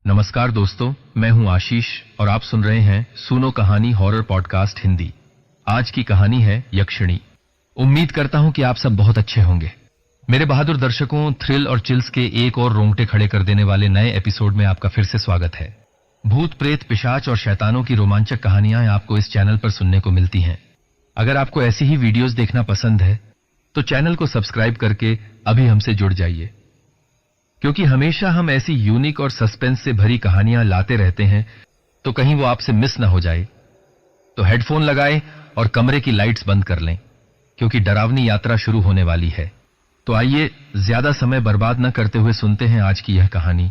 नमस्कार दोस्तों, मैं हूं आशीष और आप सुन रहे हैं सुनो कहानी हॉरर पॉडकास्ट हिंदी। आज की कहानी है यक्षिणी। उम्मीद करता हूं कि आप सब बहुत अच्छे होंगे। मेरे बहादुर दर्शकों, थ्रिल और चिल्स के एक और रोंगटे खड़े कर देने वाले नए एपिसोड में आपका फिर से स्वागत है। भूत प्रेत, पिशाच और शैतानों की रोमांचक कहानियां आपको इस चैनल पर सुनने को मिलती हैं। अगर आपको ऐसी ही वीडियोस देखना पसंद है तो चैनल को सब्सक्राइब करके अभी हमसे जुड़ जाइए, क्योंकि हमेशा हम ऐसी यूनिक और सस्पेंस से भरी कहानियां लाते रहते हैं, तो कहीं वो आपसे मिस ना हो जाए। तो हेडफोन लगाएं और कमरे की लाइट्स बंद कर लें, क्योंकि डरावनी यात्रा शुरू होने वाली है। तो आइए ज्यादा समय बर्बाद न करते हुए सुनते हैं आज की यह कहानी,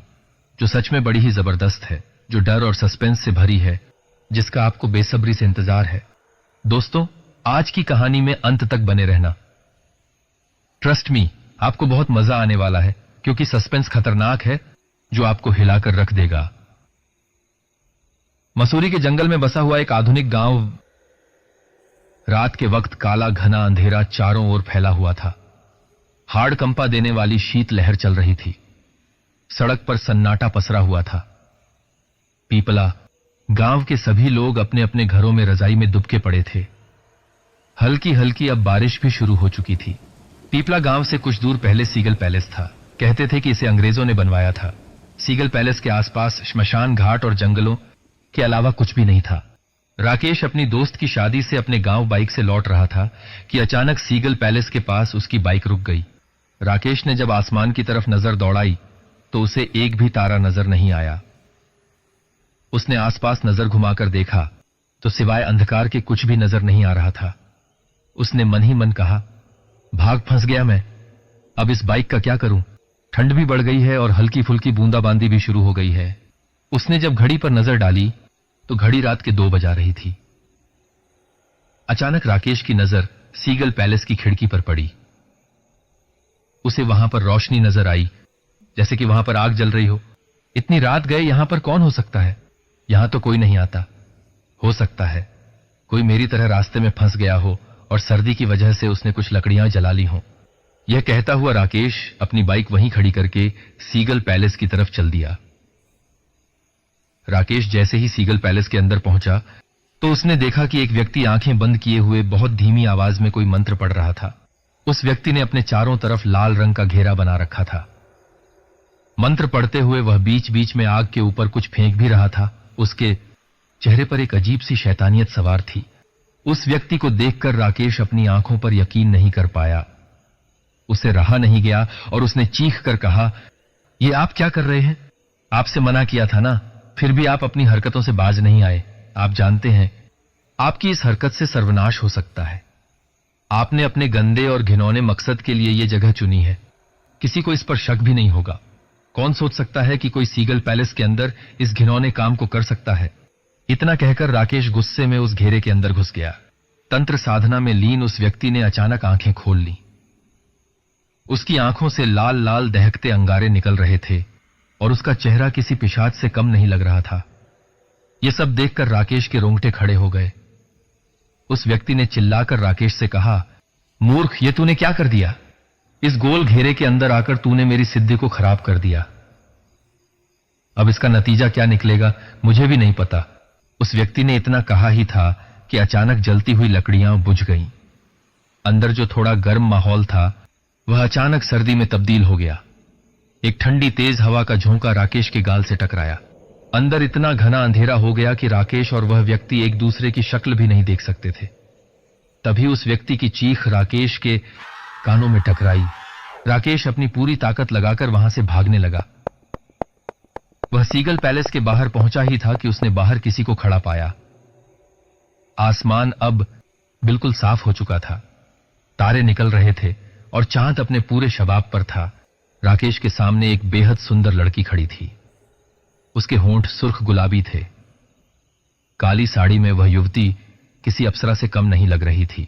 जो सच में बड़ी ही जबरदस्त है, जो डर और सस्पेंस से भरी है, जिसका आपको बेसब्री से इंतजार है। दोस्तों, आज की कहानी में अंत तक बने रहना। ट्रस्ट मी, आपको बहुत मजा आने वाला है, क्योंकि सस्पेंस खतरनाक है, जो आपको हिलाकर रख देगा। मसूरी के जंगल में बसा हुआ एक आधुनिक गांव। रात के वक्त काला घना अंधेरा चारों ओर फैला हुआ था। हाड़ कंपा देने वाली शीत लहर चल रही थी। सड़क पर सन्नाटा पसरा हुआ था। पीपला, गांव के सभी लोग अपने अपने घरों में रजाई में दुबके पड़े थे। हल्की हल्की अब बारिश भी शुरू हो चुकी थी। पीपला गांव से कुछ दूर पहले सीगल पैलेस था। कहते थे कि इसे अंग्रेजों ने बनवाया था। सीगल पैलेस के आसपास श्मशान घाट और जंगलों के अलावा कुछ भी नहीं था। राकेश अपनी दोस्त की शादी से अपने गांव बाइक से लौट रहा था कि अचानक सीगल पैलेस के पास उसकी बाइक रुक गई। राकेश ने जब आसमान की तरफ नजर दौड़ाई तो उसे एक भी तारा नजर नहीं आया। उसने आसपास नजर घुमाकर देखा तो सिवाय अंधकार के कुछ भी नजर नहीं आ रहा था। उसने मन ही मन कहा, भाग फंस गया मैं, अब इस बाइक का क्या करूं? ठंड भी बढ़ गई है और हल्की फुल्की बूंदाबांदी भी शुरू हो गई है। उसने जब घड़ी पर नजर डाली तो घड़ी रात के 2 बजा रही थी। अचानक राकेश की नजर सीगल पैलेस की खिड़की पर पड़ी। उसे वहां पर रोशनी नजर आई, जैसे कि वहां पर आग जल रही हो। इतनी रात गए यहां पर कौन हो सकता है? यहां तो कोई नहीं आता। हो सकता है कोई मेरी तरह रास्ते में फंस गया हो और सर्दी की वजह से उसने कुछ लकड़ियां जला ली हों। यह कहता हुआ राकेश अपनी बाइक वहीं खड़ी करके सीगल पैलेस की तरफ चल दिया। राकेश जैसे ही सीगल पैलेस के अंदर पहुंचा तो उसने देखा कि एक व्यक्ति आंखें बंद किए हुए बहुत धीमी आवाज में कोई मंत्र पढ़ रहा था। उस व्यक्ति ने अपने चारों तरफ लाल रंग का घेरा बना रखा था। मंत्र पढ़ते हुए वह बीच बीच में आग के ऊपर कुछ फेंक भी रहा था। उसके चेहरे पर एक अजीब सी शैतानियत सवार थी। उस व्यक्ति को देखकर राकेश अपनी आंखों पर यकीन नहीं कर पाया। उसे रहा नहीं गया और उसने चीख कर कहा, ये आप क्या कर रहे हैं? आपसे मना किया था ना, फिर भी आप अपनी हरकतों से बाज नहीं आए। आप जानते हैं आपकी इस हरकत से सर्वनाश हो सकता है। आपने अपने गंदे और घिनौने मकसद के लिए यह जगह चुनी है। किसी को इस पर शक भी नहीं होगा। कौन सोच सकता है कि कोई सीगल पैलेस के अंदर इस घिनौने काम को कर सकता है? इतना कहकर राकेश गुस्से में उस घेरे के अंदर घुस गया। तंत्र साधना में लीन उस व्यक्ति ने अचानक आंखें खोल ली। उसकी आंखों से लाल लाल दहकते अंगारे निकल रहे थे और उसका चेहरा किसी पिशाच से कम नहीं लग रहा था। यह सब देखकर राकेश के रोंगटे खड़े हो गए। उस व्यक्ति ने चिल्लाकर राकेश से कहा, मूर्ख, ये तूने क्या कर दिया? इस गोल घेरे के अंदर आकर तूने मेरी सिद्धि को खराब कर दिया। अब इसका नतीजा क्या निकलेगा मुझे भी नहीं पता। उस व्यक्ति ने इतना कहा ही था कि अचानक जलती हुई लकड़ियां बुझ गईं। अंदर जो थोड़ा गर्म माहौल था वह अचानक सर्दी में तब्दील हो गया। एक ठंडी तेज हवा का झोंका राकेश के गाल से टकराया। अंदर इतना घना अंधेरा हो गया कि राकेश और वह व्यक्ति एक दूसरे की शक्ल भी नहीं देख सकते थे। तभी उस व्यक्ति की चीख राकेश के कानों में टकराई। राकेश अपनी पूरी ताकत लगाकर वहां से भागने लगा। वह सीगल पैलेस के बाहर पहुंचा ही था कि उसने बाहर किसी को खड़ा पाया। आसमान अब बिल्कुल साफ हो चुका था। तारे निकल रहे थे और चांद अपने पूरे शबाब पर था। राकेश के सामने एक बेहद सुंदर लड़की खड़ी थी। उसके होंठ सुर्ख गुलाबी थे। काली साड़ी में वह युवती किसी अप्सरा से कम नहीं लग रही थी।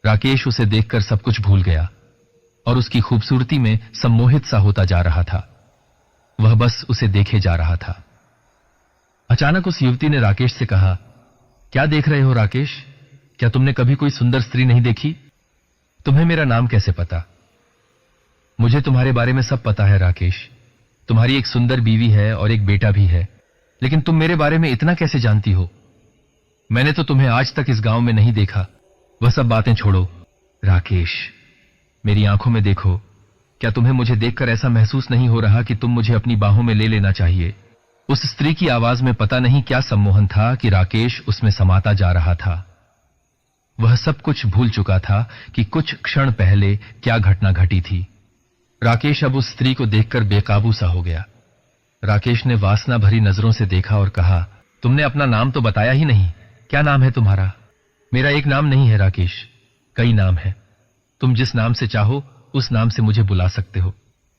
राकेश उसे देखकर सब कुछ भूल गया और उसकी खूबसूरती में सम्मोहित सा होता जा रहा था। वह बस उसे देखे जा रहा था। अचानक उस युवती ने राकेश से कहा, क्या देख रहे हो राकेश? क्या तुमने कभी कोई सुंदर स्त्री नहीं देखी? तुम्हें मेरा नाम कैसे पता? मुझे तुम्हारे बारे में सब पता है राकेश। तुम्हारी एक सुंदर बीवी है और एक बेटा भी है, लेकिन तुम मेरे बारे में इतना कैसे जानती हो? मैंने तो तुम्हें आज तक इस गांव में नहीं देखा। वह सब बातें छोड़ो। राकेश, मेरी आंखों में देखो। क्या तुम्हें मुझे देखकर ऐसा महसूस नहीं हो रहा कि तुम मुझे अपनी बाहों में ले लेना चाहिए? उस स्त्री की आवाज में पता नहीं क्या सम्मोहन था कि राकेश उसमें समाता जा रहा था। वह सब कुछ भूल चुका था कि कुछ क्षण पहले क्या घटना घटी थी। राकेश अब उस स्त्री को देखकर बेकाबू सा हो गया। राकेश ने वासना भरी नजरों से देखा और कहा, तुमने अपना नाम तो बताया ही नहीं। क्या नाम है तुम्हारा? मेरा एक नाम नहीं है राकेश, कई नाम है। तुम जिस नाम से चाहो उस नाम से मुझे बुला सकते हो।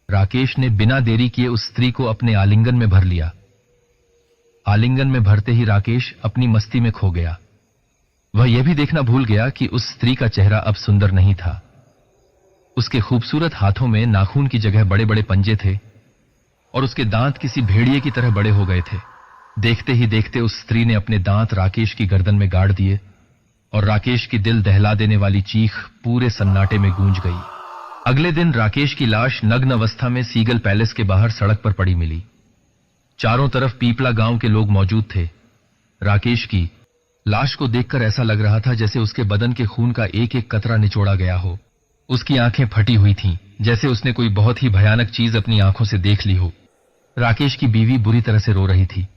राकेश ने बिना देरी किए उस स्त्री को अपने आलिंगन में भर लिया। आलिंगन में भरते ही राकेश अपनी मस्ती में खो गया। वह यह भी देखना भूल गया कि उस स्त्री का चेहरा अब सुंदर नहीं था। उसके खूबसूरत हाथों में नाखून की जगह बड़े बड़े पंजे थे और उसके दांत किसी भेड़िए की तरह बड़े हो गए थे। देखते ही देखते उस स्त्री ने अपने दांत राकेश की गर्दन में गाड़ दिए और राकेश की दिल दहला देने वाली चीख पूरे सन्नाटे में गूंज गई। अगले दिन राकेश की लाश नग्न अवस्था में सीगल पैलेस के बाहर सड़क पर पड़ी मिली। चारों तरफ पीपला गांव के लोग मौजूद थे। राकेश की लाश को देखकर ऐसा लग रहा था जैसे उसके बदन के खून का एक एक कतरा निचोड़ा गया हो। उसकी आंखें फटी हुई थीं, जैसे उसने कोई बहुत ही भयानक चीज अपनी आंखों से देख ली हो। राकेश की बीवी बुरी तरह से रो रही थी।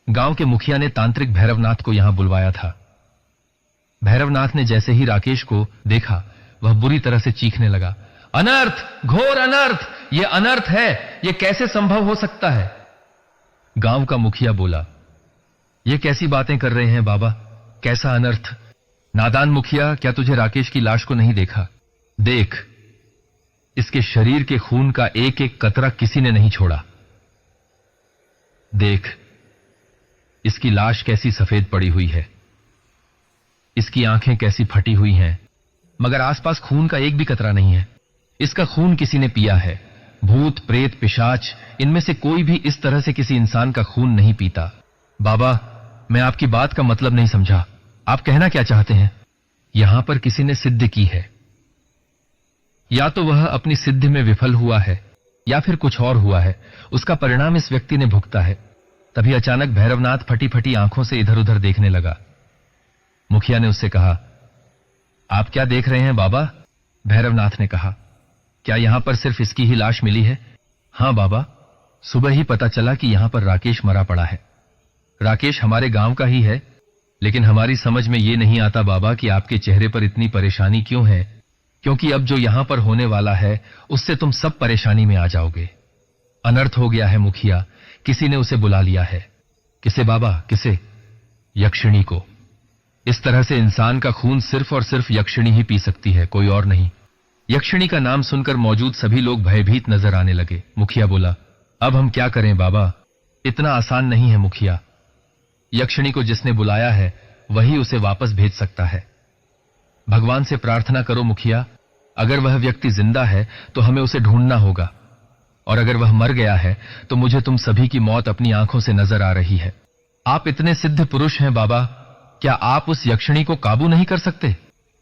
गांव के मुखिया ने तांत्रिक भैरवनाथ को यहां बुलवाया था। भैरवनाथ ने जैसे ही राकेश को देखा, वह बुरी तरह से चीखने लगा, अनर्थ, घोर अनर्थ, यह अनर्थ है, यह कैसे संभव हो सकता है? गांव का मुखिया बोला, यह कैसी बातें कर रहे हैं बाबा, कैसा अनर्थ? नादान मुखिया, क्या तुझे राकेश की लाश को नहीं देखा? देख, इसके शरीर के खून का एक एक कतरा किसी ने नहीं छोड़ा। देख, इसकी लाश कैसी सफेद पड़ी हुई है, इसकी आंखें कैसी फटी हुई हैं, मगर आसपास खून का एक भी कतरा नहीं है। इसका खून किसी ने पिया है। भूत, प्रेत, पिशाच, इनमें से कोई भी इस तरह से किसी इंसान का खून नहीं पीता। बाबा, मैं आपकी बात का मतलब नहीं समझा। आप कहना क्या चाहते हैं? यहां पर किसी ने सिद्ध की है। या तो वह अपनी सिद्धि में विफल हुआ है या फिर कुछ और हुआ है। उसका परिणाम इस व्यक्ति ने भुगता है। तभी अचानक भैरवनाथ फटी फटी आंखों से इधर उधर देखने लगा। मुखिया ने उससे कहा, आप क्या देख रहे हैं बाबा? भैरवनाथ ने कहा, क्या यहां पर सिर्फ इसकी ही लाश मिली है? हां बाबा, सुबह ही पता चला कि यहां पर राकेश मरा पड़ा है। राकेश हमारे गांव का ही है, लेकिन हमारी समझ में यह नहीं आता बाबा कि आपके चेहरे पर इतनी परेशानी क्यों है, क्योंकि अब जो यहां पर होने वाला है उससे तुम सब परेशानी में आ जाओगे। अनर्थ हो गया है मुखिया, किसी ने उसे बुला लिया है। किसे बाबा, किसे? यक्षिणी को। इस तरह से इंसान का खून सिर्फ और सिर्फ यक्षिणी ही पी सकती है, कोई और नहीं। यक्षिणी का नाम सुनकर मौजूद सभी लोग भयभीत नजर आने लगे। मुखिया बोला, अब हम क्या करें बाबा? इतना आसान नहीं है मुखिया। यक्षिणी को जिसने बुलाया है वही उसे वापस भेज सकता है। भगवान से प्रार्थना करो मुखिया। अगर वह व्यक्ति जिंदा है तो हमें उसे ढूंढना होगा, और अगर वह मर गया है तो मुझे तुम सभी की मौत अपनी आंखों से नजर आ रही है। आप इतने सिद्ध पुरुष हैं बाबा, क्या आप उस यक्षिणी को काबू नहीं कर सकते?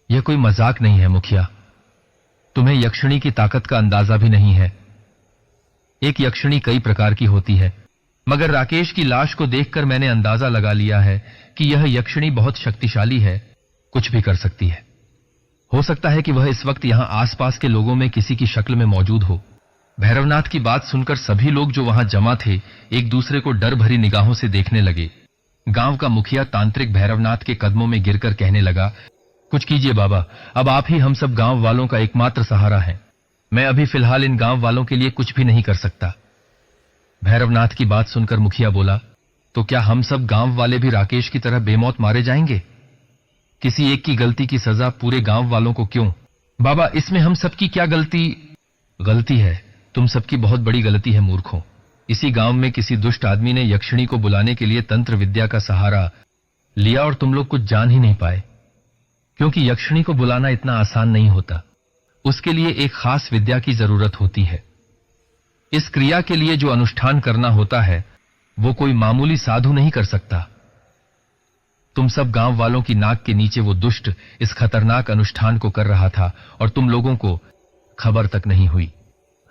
यह कोई मजाक नहीं है मुखिया। तुम्हें यक्षिणी की ताकत का अंदाजा भी नहीं है। एक यक्षिणी कई प्रकार की होती है, मगर राकेश की लाश को देखकर मैंने अंदाजा लगा लिया है कि यह यक्षिणी बहुत शक्तिशाली है, कुछ भी कर सकती है। हो सकता है कि वह इस वक्त यहां आसपास के लोगों में किसी की शक्ल में मौजूद हो। भैरवनाथ की बात सुनकर सभी लोग जो वहां जमा थे एक दूसरे को डर भरी निगाहों से देखने लगे। गांव का मुखिया तांत्रिक भैरवनाथ के कदमों में गिरकर कहने लगा, कुछ कीजिए बाबा, अब आप ही हम सब गांव वालों का एकमात्र सहारा हैं। मैं अभी फिलहाल इन गांव वालों के लिए कुछ भी नहीं कर सकता। भैरवनाथ की बात सुनकर मुखिया बोला, तो क्या हम सब गांव वाले भी राकेश की तरह बेमौत मारे जाएंगे? किसी एक की गलती की सजा पूरे गांव वालों को क्यों? बाबा, इसमें हम सबकी क्या गलती है? तुम सबकी बहुत बड़ी गलती है मूर्खों। इसी गांव में किसी दुष्ट आदमी ने यक्षिणी को बुलाने के लिए तंत्र विद्या का सहारा लिया और तुम लोग कुछ जान ही नहीं पाए, क्योंकि यक्षिणी को बुलाना इतना आसान नहीं होता। उसके लिए एक खास विद्या की जरूरत होती है। इस क्रिया के लिए जो अनुष्ठान करना होता है वो कोई मामूली साधु नहीं कर सकता। तुम सब गांव वालों की नाक के नीचे वो दुष्ट इस खतरनाक अनुष्ठान को कर रहा था और तुम लोगों को खबर तक नहीं हुई।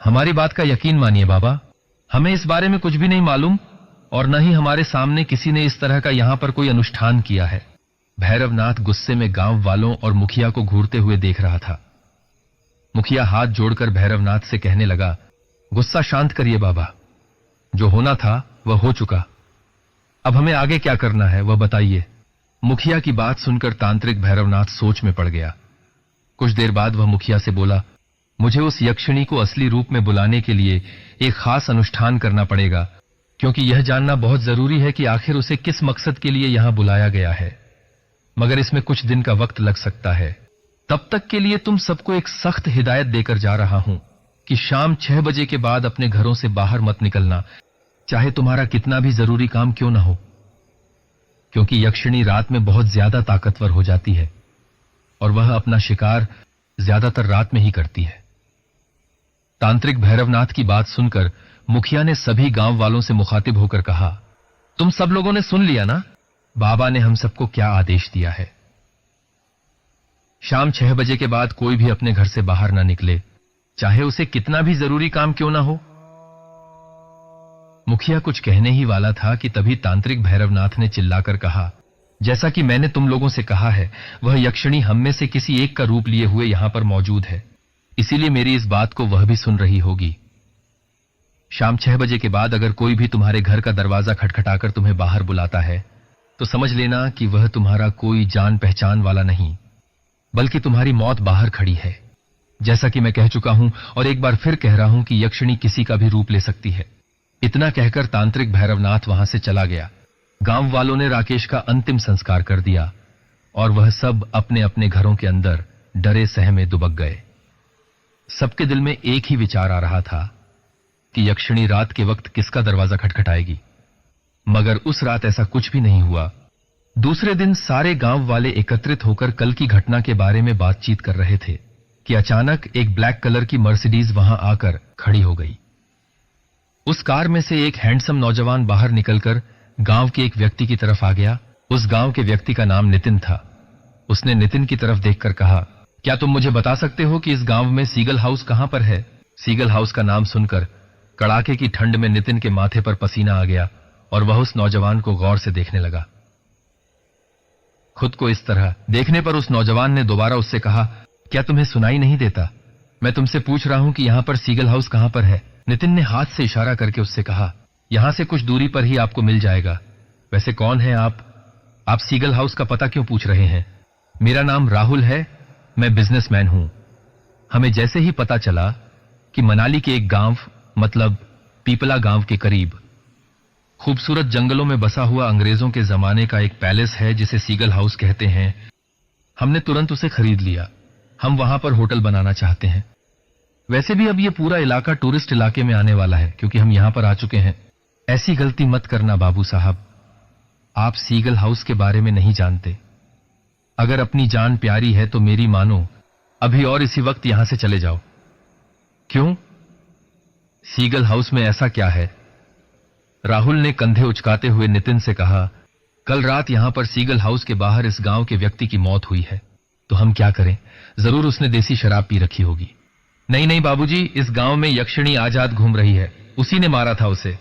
हमारी बात का यकीन मानिए बाबा, हमें इस बारे में कुछ भी नहीं मालूम और न ही हमारे सामने किसी ने इस तरह का यहां पर कोई अनुष्ठान किया है। भैरवनाथ गुस्से में गांव वालों और मुखिया को घूरते हुए देख रहा था। मुखिया हाथ जोड़कर भैरवनाथ से कहने लगा, गुस्सा शांत करिए बाबा, जो होना था वह हो चुका, अब हमें आगे क्या करना है वह बताइए। मुखिया की बात सुनकर तांत्रिक भैरवनाथ सोच में पड़ गया। कुछ देर बाद वह मुखिया से बोला, मुझे उस यक्षिणी को असली रूप में बुलाने के लिए एक खास अनुष्ठान करना पड़ेगा, क्योंकि यह जानना बहुत जरूरी है कि आखिर उसे किस मकसद के लिए यहां बुलाया गया है। मगर इसमें कुछ दिन का वक्त लग सकता है। तब तक के लिए तुम सबको एक सख्त हिदायत देकर जा रहा हूं कि शाम 6 बजे के बाद अपने घरों से बाहर मत निकलना, चाहे तुम्हारा कितना भी जरूरी काम क्यों ना हो, क्योंकि यक्षिणी रात में बहुत ज्यादा ताकतवर हो जाती है और वह अपना शिकार ज्यादातर रात में ही करती है। तांत्रिक भैरवनाथ की बात सुनकर मुखिया ने सभी गांव वालों से मुखातिब होकर कहा, तुम सब लोगों ने सुन लिया ना, बाबा ने हम सबको क्या आदेश दिया है। शाम 6 बजे के बाद कोई भी अपने घर से बाहर ना निकले, चाहे उसे कितना भी जरूरी काम क्यों ना हो। मुखिया कुछ कहने ही वाला था कि तभी तांत्रिक भैरवनाथ ने चिल्लाकर कहा, जैसा कि मैंने तुम लोगों से कहा है, वह यक्षिणी हम में से किसी एक का रूप लिए हुए यहां पर मौजूद है, इसीलिए मेरी इस बात को वह भी सुन रही होगी। शाम 6 बजे के बाद अगर कोई भी तुम्हारे घर का दरवाजा खटखटाकर तुम्हें बाहर बुलाता है तो समझ लेना कि वह तुम्हारा कोई जान पहचान वाला नहीं, बल्कि तुम्हारी मौत बाहर खड़ी है। जैसा कि मैं कह चुका हूं और एक बार फिर कह रहा हूं कि यक्षिणी किसी का भी रूप ले सकती है। इतना कहकर तांत्रिक भैरवनाथ वहां से चला गया। गांव वालों ने राकेश का अंतिम संस्कार कर दिया और वह सब अपने अपने घरों के अंदर डरे सहमे दुबक गए। सबके दिल में एक ही विचार आ रहा था कि यक्षिणी रात के वक्त किसका दरवाजा खटखटाएगी, मगर उस रात ऐसा कुछ भी नहीं हुआ। दूसरे दिन सारे गांव वाले एकत्रित होकर कल की घटना के बारे में बातचीत कर रहे थे कि अचानक एक ब्लैक कलर की मर्सिडीज वहां आकर खड़ी हो गई। उस कार में से एक हैंडसम नौजवान बाहर निकलकर गांव के एक व्यक्ति की तरफ आ गया। उस गांव के व्यक्ति का नाम नितिन था। उसने नितिन की तरफ देखकर कहा, क्या तुम मुझे बता सकते हो कि इस गांव में सीगल हाउस कहां पर है? सीगल हाउस का नाम सुनकर कड़ाके की ठंड में नितिन के माथे पर पसीना आ गया और वह उस नौजवान को गौर से देखने लगा। खुद को इस तरह देखने पर उस नौजवान ने दोबारा उससे कहा, क्या तुम्हें सुनाई नहीं देता? मैं तुमसे पूछ रहा हूं कि यहां पर सीगल हाउस कहां पर है? नितिन ने हाथ से इशारा करके उससे कहा, यहां से कुछ दूरी पर ही आपको मिल जाएगा। वैसे कौन है आप? आप सीगल हाउस का पता क्यों पूछ रहे हैं? मेरा नाम राहुल है, मैं बिजनेसमैन हूं। हमें जैसे ही पता चला कि मनाली के एक गांव मतलब पीपला गांव के करीब खूबसूरत जंगलों में बसा हुआ अंग्रेजों के जमाने का एक पैलेस है जिसे सीगल हाउस कहते हैं, हमने तुरंत उसे खरीद लिया। हम वहां पर होटल बनाना चाहते हैं। वैसे भी अब ये पूरा इलाका टूरिस्ट इलाके में आने वाला है क्योंकि हम यहां पर आ चुके हैं। ऐसी गलती मत करना बाबू साहब, आप सीगल हाउस के बारे में नहीं जानते। अगर अपनी जान प्यारी है तो मेरी मानो, अभी और इसी वक्त यहां से चले जाओ। क्यों? सीगल हाउस में ऐसा क्या है? राहुल ने कंधे उचकाते हुए नितिन से कहा, कल रात यहां पर सीगल हाउस के बाहर इस गांव के व्यक्ति की मौत हुई है, तो हम क्या करें? जरूर उसने देसी शराब पी रखी होगी। नहीं नहीं बाबूजी, इस गांव में यक्षिणी आजाद घूम रही है, उसी ने मारा था उसे।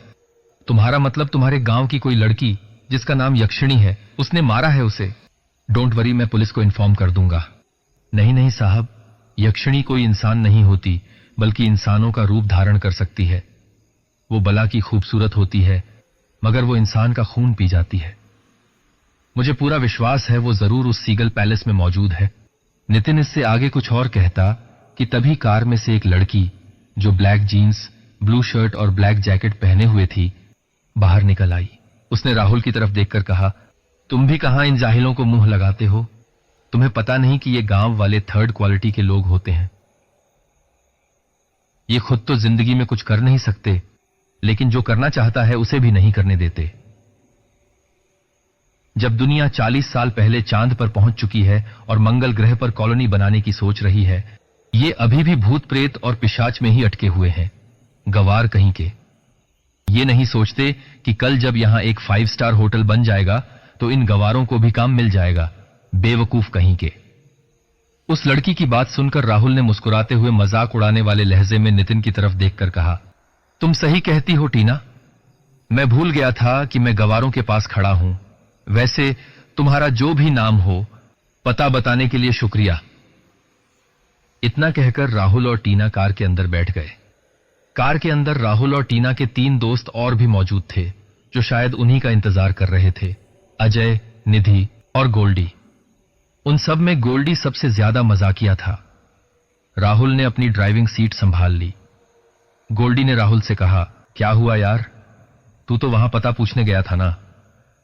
तुम्हारा मतलब तुम्हारे गांव की कोई लड़की जिसका नाम यक्षिणी है, उसने मारा है उसे? डोंट वरी, मैं पुलिस को इन्फॉर्म कर दूंगा। नहीं नहीं साहब, यक्षिणी कोई इंसान नहीं होती, बल्कि इंसानों का रूप धारण कर सकती है। वो बला की खूबसूरत होती है, मगर वो इंसान का खून पी जाती है। मुझे पूरा विश्वास है वो जरूर उस सीगल पैलेस में मौजूद है। नितिन इससे आगे कुछ और कहता कि तभी कार में से एक लड़की जो ब्लैक जीन्स, ब्लू शर्ट और ब्लैक जैकेट पहने हुए थी, बाहर निकल आई। उसने राहुल की तरफ देखकर कहा, तुम भी कहां इन जाहिलों को मुंह लगाते हो? तुम्हें पता नहीं कि ये गांव वाले थर्ड क्वालिटी के लोग होते हैं। ये खुद तो जिंदगी में कुछ कर नहीं सकते, लेकिन जो करना चाहता है उसे भी नहीं करने देते। जब दुनिया 40 साल पहले चांद पर पहुंच चुकी है और मंगल ग्रह पर कॉलोनी बनाने की सोच रही है, ये अभी भी भूत प्रेत और पिशाच में ही अटके हुए हैं, गवार कहीं के। ये नहीं सोचते कि कल जब यहां एक 5 स्टार होटल बन जाएगा तो इन गवारों को भी काम मिल जाएगा, बेवकूफ कहीं के। उस लड़की की बात सुनकर राहुल ने मुस्कुराते हुए मजाक उड़ाने वाले लहजे में नितिन की तरफ देखकर कहा, तुम सही कहती हो टीना, मैं भूल गया था कि मैं गवारों के पास खड़ा हूं। वैसे तुम्हारा जो भी नाम हो, पता बताने के लिए शुक्रिया। इतना कहकर राहुल और टीना कार के अंदर बैठ गए। कार के अंदर राहुल और टीना के 3 दोस्त और भी मौजूद थे, जो शायद उन्हीं का इंतजार कर रहे थे, अजय, निधि और गोल्डी। उन सब में गोल्डी सबसे ज्यादा मजाकिया था। राहुल ने अपनी ड्राइविंग सीट संभाल ली। गोल्डी ने राहुल से कहा, क्या हुआ यार, तू तो वहां पता पूछने गया था ना,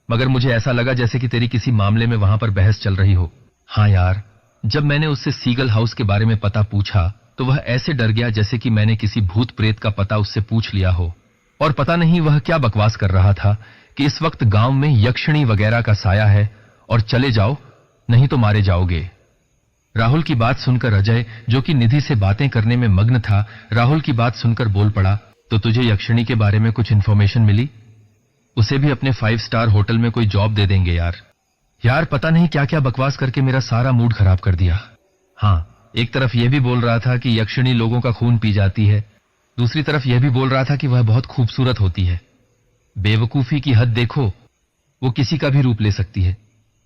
मगर मुझे ऐसा लगा जैसे कि तेरी किसी मामले में वहां पर बहस चल रही हो। हाँ यार, जब मैंने उससे सीगल हाउस के बारे में पता पूछा तो वह ऐसे डर गया जैसे कि मैंने किसी भूत प्रेत का पता उससे पूछ लिया हो। और पता नहीं वह क्या बकवास कर रहा था कि इस वक्त गांव में यक्षिणी वगैरह का साया है और चले जाओ नहीं तो मारे जाओगे। राहुल की बात सुनकर अजय, जो कि निधि से बातें करने में मग्न था, राहुल की बात सुनकर बोल पड़ा, तो तुझे यक्षिणी के बारे में कुछ इन्फॉर्मेशन मिली? उसे भी अपने 5 स्टार होटल में कोई जॉब दे देंगे यार। यार पता नहीं क्या क्या बकवास करके मेरा सारा मूड खराब कर दिया। हाँ, एक तरफ यह भी बोल रहा था कि यक्षिणी लोगों का खून पी जाती है, दूसरी तरफ यह भी बोल रहा था कि वह बहुत खूबसूरत होती है। बेवकूफी की हद देखो, वो किसी का भी रूप ले सकती है।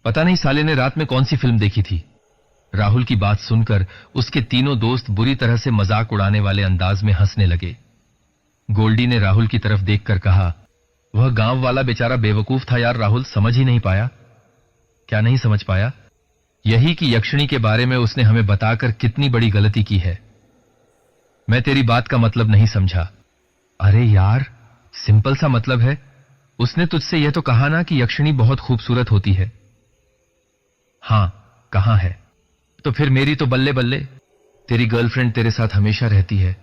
पता नहीं साले ने रात में कौन सी फिल्म देखी थी। राहुल की बात सुनकर उसके तीनों दोस्त बुरी तरह से मजाक उड़ाने वाले अंदाज में हंसने लगे। गोल्डी ने राहुल की तरफ देखकर कहा, वह गांव वाला बेचारा बेवकूफ था यार, राहुल समझ ही नहीं पाया। क्या नहीं समझ पाया? यही कि यक्षिणी के बारे में उसने हमें बताकर कितनी बड़ी गलती की है। मैं तेरी बात का मतलब नहीं समझा। अरे यार, सिंपल सा मतलब है, उसने तुझसे यह तो कहा ना कि यक्षिणी बहुत खूबसूरत होती है। हां, कहां है? तो फिर मेरी तो बल्ले बल्ले, तेरी गर्लफ्रेंड तेरे साथ हमेशा रहती है।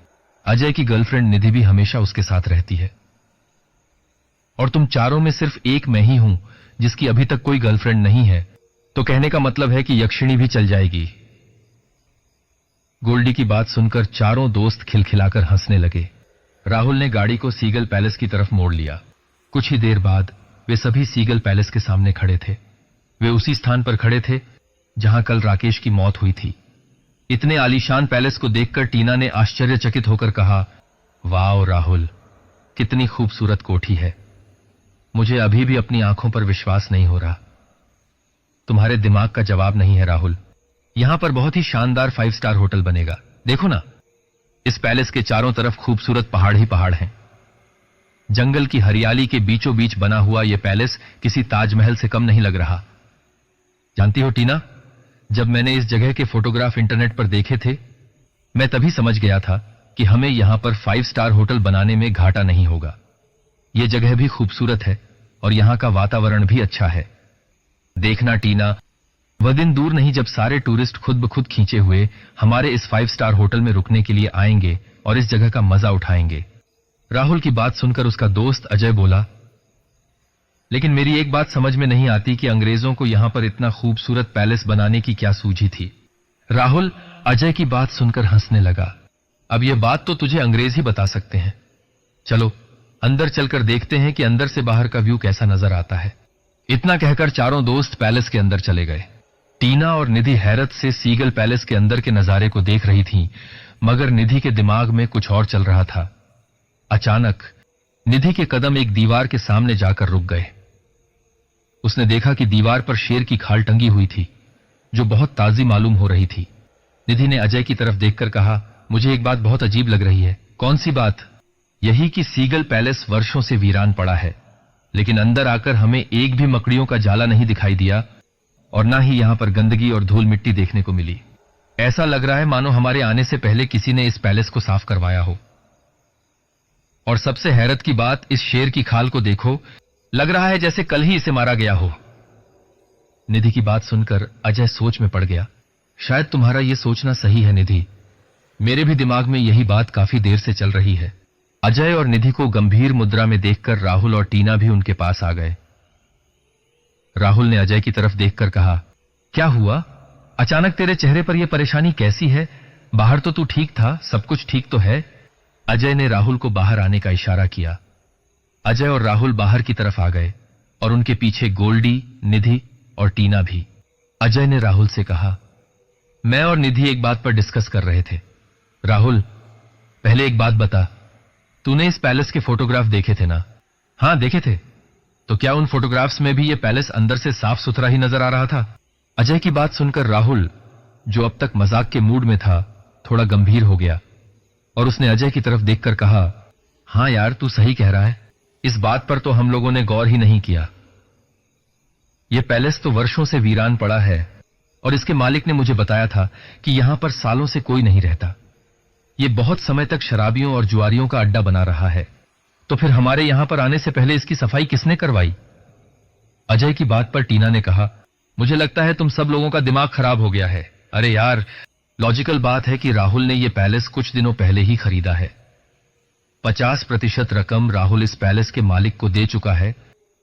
अजय की गर्लफ्रेंड निधि भी हमेशा उसके साथ रहती है। और तुम चारों में सिर्फ एक मैं ही हूं जिसकी अभी तक कोई गर्लफ्रेंड नहीं है, तो कहने का मतलब है कि यक्षिणी भी चल जाएगी। गोल्डी की बात सुनकर चारों दोस्त खिलखिलाकर हंसने लगे। राहुल ने गाड़ी को सीगल पैलेस की तरफ मोड़ लिया। कुछ ही देर बाद वे सभी सीगल पैलेस के सामने खड़े थे। वे उसी स्थान पर खड़े थे जहां कल राकेश की मौत हुई थी। इतने आलीशान पैलेस को देखकर टीना ने आश्चर्यचकित होकर कहा, वाह राहुल, कितनी खूबसूरत कोठी है। मुझे अभी भी अपनी आंखों पर विश्वास नहीं हो रहा। तुम्हारे दिमाग का जवाब नहीं है राहुल। यहां पर बहुत ही शानदार 5 स्टार होटल बनेगा। देखो ना, इस पैलेस के चारों तरफ खूबसूरत पहाड़ ही पहाड़ हैं। जंगल की हरियाली के बीचों बीच बना हुआ यह पैलेस किसी ताजमहल से कम नहीं लग रहा। जानती हो टीना, जब मैंने इस जगह के फोटोग्राफ इंटरनेट पर देखे थे, मैं तभी समझ गया था कि हमें यहां पर 5 स्टार होटल बनाने में घाटा नहीं होगा। यह जगह भी खूबसूरत है और यहां का वातावरण भी अच्छा है। देखना टीना, वह दिन दूर नहीं जब सारे टूरिस्ट खुद ब खुद खींचे हुए हमारे इस 5 स्टार होटल में रुकने के लिए आएंगे और इस जगह का मजा उठाएंगे। राहुल की बात सुनकर उसका दोस्त अजय बोला, लेकिन मेरी एक बात समझ में नहीं आती कि अंग्रेजों को यहां पर इतना खूबसूरत पैलेस बनाने की क्या सूझी थी। राहुल अजय की बात सुनकर हंसने लगा। अब यह बात तो तुझे अंग्रेज ही बता सकते हैं। चलो अंदर चलकर देखते हैं कि अंदर से बाहर का व्यू कैसा नजर आता है। इतना कहकर चारों दोस्त पैलेस के अंदर चले गए। टीना और निधि हैरत से सीगल पैलेस के अंदर के नजारे को देख रही थीं, मगर निधि के दिमाग में कुछ और चल रहा था। अचानक निधि के कदम एक दीवार के सामने जाकर रुक गए। उसने देखा कि दीवार पर शेर की खाल टंगी हुई थी, जो बहुत ताजी मालूम हो रही थी। निधि ने अजय की तरफ देखकर कहा, मुझे एक बात बहुत अजीब लग रही है। कौन सी बात? यही कि सीगल पैलेस वर्षों से वीरान पड़ा है, लेकिन अंदर आकर हमें एक भी मकड़ियों का जाला नहीं दिखाई दिया और ना ही यहां पर गंदगी और धूल मिट्टी देखने को मिली। ऐसा लग रहा है मानो हमारे आने से पहले किसी ने इस पैलेस को साफ करवाया हो। और सबसे हैरत की बात, इस शेर की खाल को देखो, लग रहा है जैसे कल ही इसे मारा गया हो। निधि की बात सुनकर अजय सोच में पड़ गया। शायद तुम्हारा यह सोचना सही है निधि, मेरे भी दिमाग में यही बात काफी देर से चल रही है। अजय और निधि को गंभीर मुद्रा में देखकर राहुल और टीना भी उनके पास आ गए। राहुल ने अजय की तरफ देखकर कहा, क्या हुआ? अचानक तेरे चेहरे पर यह परेशानी कैसी है? बाहर तो तू ठीक था, सब कुछ ठीक तो है। अजय ने राहुल को बाहर आने का इशारा किया। अजय और राहुल बाहर की तरफ आ गए और उनके पीछे गोल्डी, निधि और टीना भी। अजय ने राहुल से कहा, मैं और निधि एक बात पर डिस्कस कर रहे थे। राहुल, पहले एक बात बता, तूने इस पैलेस के फोटोग्राफ देखे थे ना? हाँ, देखे थे। तो क्या उन फोटोग्राफ्स में भी ये पैलेस अंदर से साफ सुथरा ही नजर आ रहा था? अजय की बात सुनकर राहुल, जो अब तक मजाक के मूड में था, थोड़ा गंभीर हो गया और उसने अजय की तरफ देखकर कहा, हाँ यार, तू सही कह रहा है। इस बात पर तो हम लोगों ने गौर ही नहीं किया। यह पैलेस तो वर्षों से वीरान पड़ा है और इसके मालिक ने मुझे बताया था कि यहां पर सालों से कोई नहीं रहता। यह बहुत समय तक शराबियों और जुआरियों का अड्डा बना रहा है। तो फिर हमारे यहां पर आने से पहले इसकी सफाई किसने करवाई? अजय की बात पर टीना ने कहा, मुझे लगता है तुम सब लोगों का दिमाग खराब हो गया है। अरे यार, लॉजिकल बात है कि राहुल ने यह पैलेस कुछ दिनों पहले ही खरीदा है। 50% रकम राहुल इस पैलेस के मालिक को दे चुका है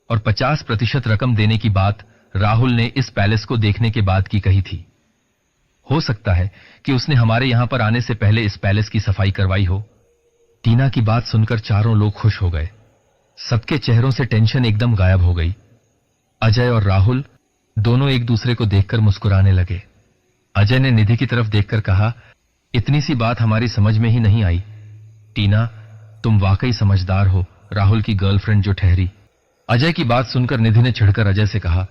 और 50% रकम देने की बात राहुल ने इस पैलेस को देखने के बाद की कही थी। हो सकता है कि उसने हमारे यहां पर आने से पहले इस पैलेस की सफाई करवाई हो। टीना की बात सुनकर चारों लोग खुश हो गए। सबके चेहरों से टेंशन एकदम गायब हो गई। अजय और राहुल दोनों एक दूसरे को देखकर मुस्कुराने लगे। अजय ने निधि की तरफ देखकर कहा, इतनी सी बात हमारी समझ में ही नहीं आई। टीना, तुम वाकई समझदार हो, राहुल की गर्लफ्रेंड जो ठहरी। अजय की बात सुनकर निधि ने छिड़कर अजय से कहा,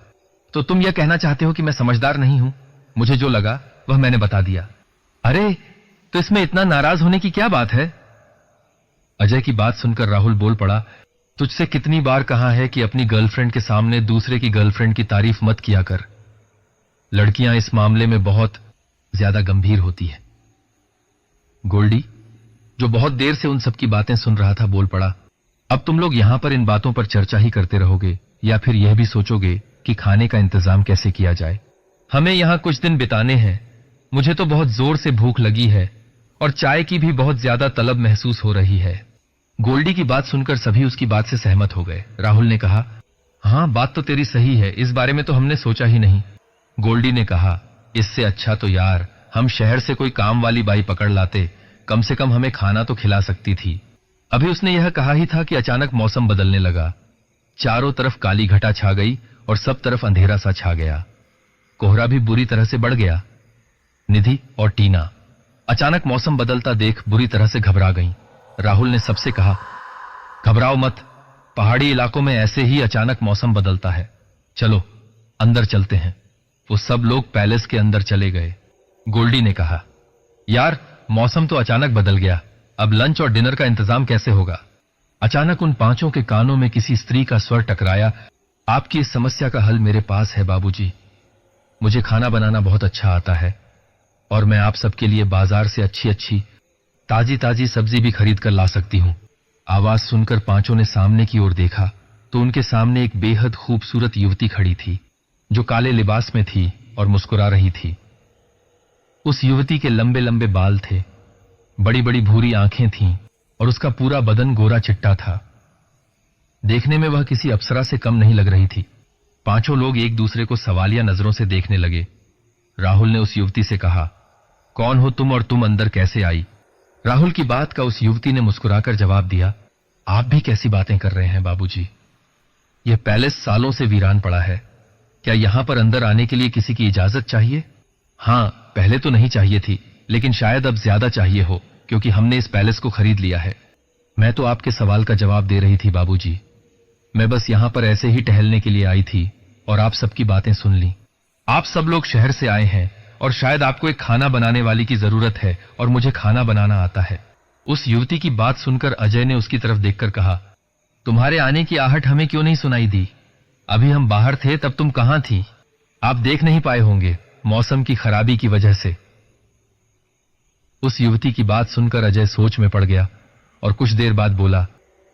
तो तुम यह कहना चाहते हो कि मैं समझदार नहीं हूं? मुझे जो लगा वह मैंने बता दिया। अरे, तो इसमें इतना नाराज होने की क्या बात है? अजय की बात सुनकर राहुल बोल पड़ा, तुझसे कितनी बार कहा है कि अपनी गर्लफ्रेंड के सामने दूसरे की गर्लफ्रेंड की तारीफ मत किया कर। लड़कियां इस मामले में बहुत ज्यादा गंभीर होती है। गोल्डी, जो बहुत देर से उन सब की बातें सुन रहा था, बोल पड़ा, अब तुम लोग यहां पर इन बातों पर चर्चा ही करते रहोगे या फिर यह भी सोचोगे कि खाने का इंतजाम कैसे किया जाए? हमें यहां कुछ दिन बिताने हैं। मुझे तो बहुत जोर से भूख लगी है और चाय की भी बहुत ज्यादा तलब महसूस हो रही है। गोल्डी की बात सुनकर सभी उसकी बात से सहमत हो गए। राहुल ने कहा, हां, बात तो तेरी सही है, इस बारे में तो हमने सोचा ही नहीं। गोल्डी ने कहा, इससे अच्छा तो यार हम शहर से कोई काम वाली बाई पकड़ लाते, कम से कम हमें खाना तो खिला सकती थी। अभी उसने यह कहा ही था कि अचानक मौसम बदलने लगा। चारों तरफ काली घटा छा गई और सब तरफ अंधेरा सा छा गया। कोहरा भी बुरी तरह से बढ़ गया। निधि और टीना अचानक मौसम बदलता देख बुरी तरह से घबरा गईं। राहुल ने सबसे कहा, घबराओ मत, पहाड़ी इलाकों में ऐसे ही अचानक मौसम बदलता है। चलो अंदर चलते हैं। वो सब लोग पैलेस के अंदर चले गए। गोल्डी ने कहा, यार, मौसम तो अचानक बदल गया, अब लंच और डिनर का इंतजाम कैसे होगा? अचानक उन पांचों के कानों में किसी स्त्री का स्वर टकराया, आपकी इस समस्या का हल मेरे पास है बाबूजी। मुझे खाना बनाना बहुत अच्छा आता है और मैं आप सबके लिए बाजार से अच्छी अच्छी ताजी ताजी सब्जी भी खरीद कर ला सकती हूं। आवाज सुनकर पांचों ने सामने की ओर देखा तो उनके सामने एक बेहद खूबसूरत युवती खड़ी थी, जो काले लिबास में थी और मुस्कुरा रही थी। उस युवती के लंबे लंबे बाल थे, बड़ी बड़ी भूरी आंखें थीं और उसका पूरा बदन गोरा चिट्टा था। देखने में वह किसी अप्सरा से कम नहीं लग रही थी। पांचों लोग एक दूसरे को सवालिया नजरों से देखने लगे। राहुल ने उस युवती से कहा, कौन हो तुम और तुम अंदर कैसे आई? राहुल की बात का उस युवती ने मुस्कुराकर जवाब दिया, आप भी कैसी बातें कर रहे हैं बाबूजी? यह पैलेस सालों से वीरान पड़ा है। क्या यहां पर अंदर आने के लिए किसी की इजाजत चाहिए? हां, पहले तो नहीं चाहिए थी, लेकिन शायद अब ज्यादा चाहिए हो, क्योंकि हमने इस पैलेस को खरीद लिया है। मैं तो आपके सवाल का जवाब दे रही थी बाबूजी। मैं बस यहां पर ऐसे ही टहलने के लिए आई थी और आप सबकी बातें सुन ली। आप सब लोग शहर से आए हैं और शायद आपको एक खाना बनाने वाली की जरूरत है और मुझे खाना बनाना आता है। उस युवती की बात सुनकर अजय ने उसकी तरफ देखकर कहा, तुम्हारे आने की आहट हमें क्यों नहीं सुनाई दी? अभी हम बाहर थे तब तुम कहां थी? आप देख नहीं पाए होंगे, मौसम की खराबी की वजह से। उस युवती की बात सुनकर अजय सोच में पड़ गया और कुछ देर बाद बोला,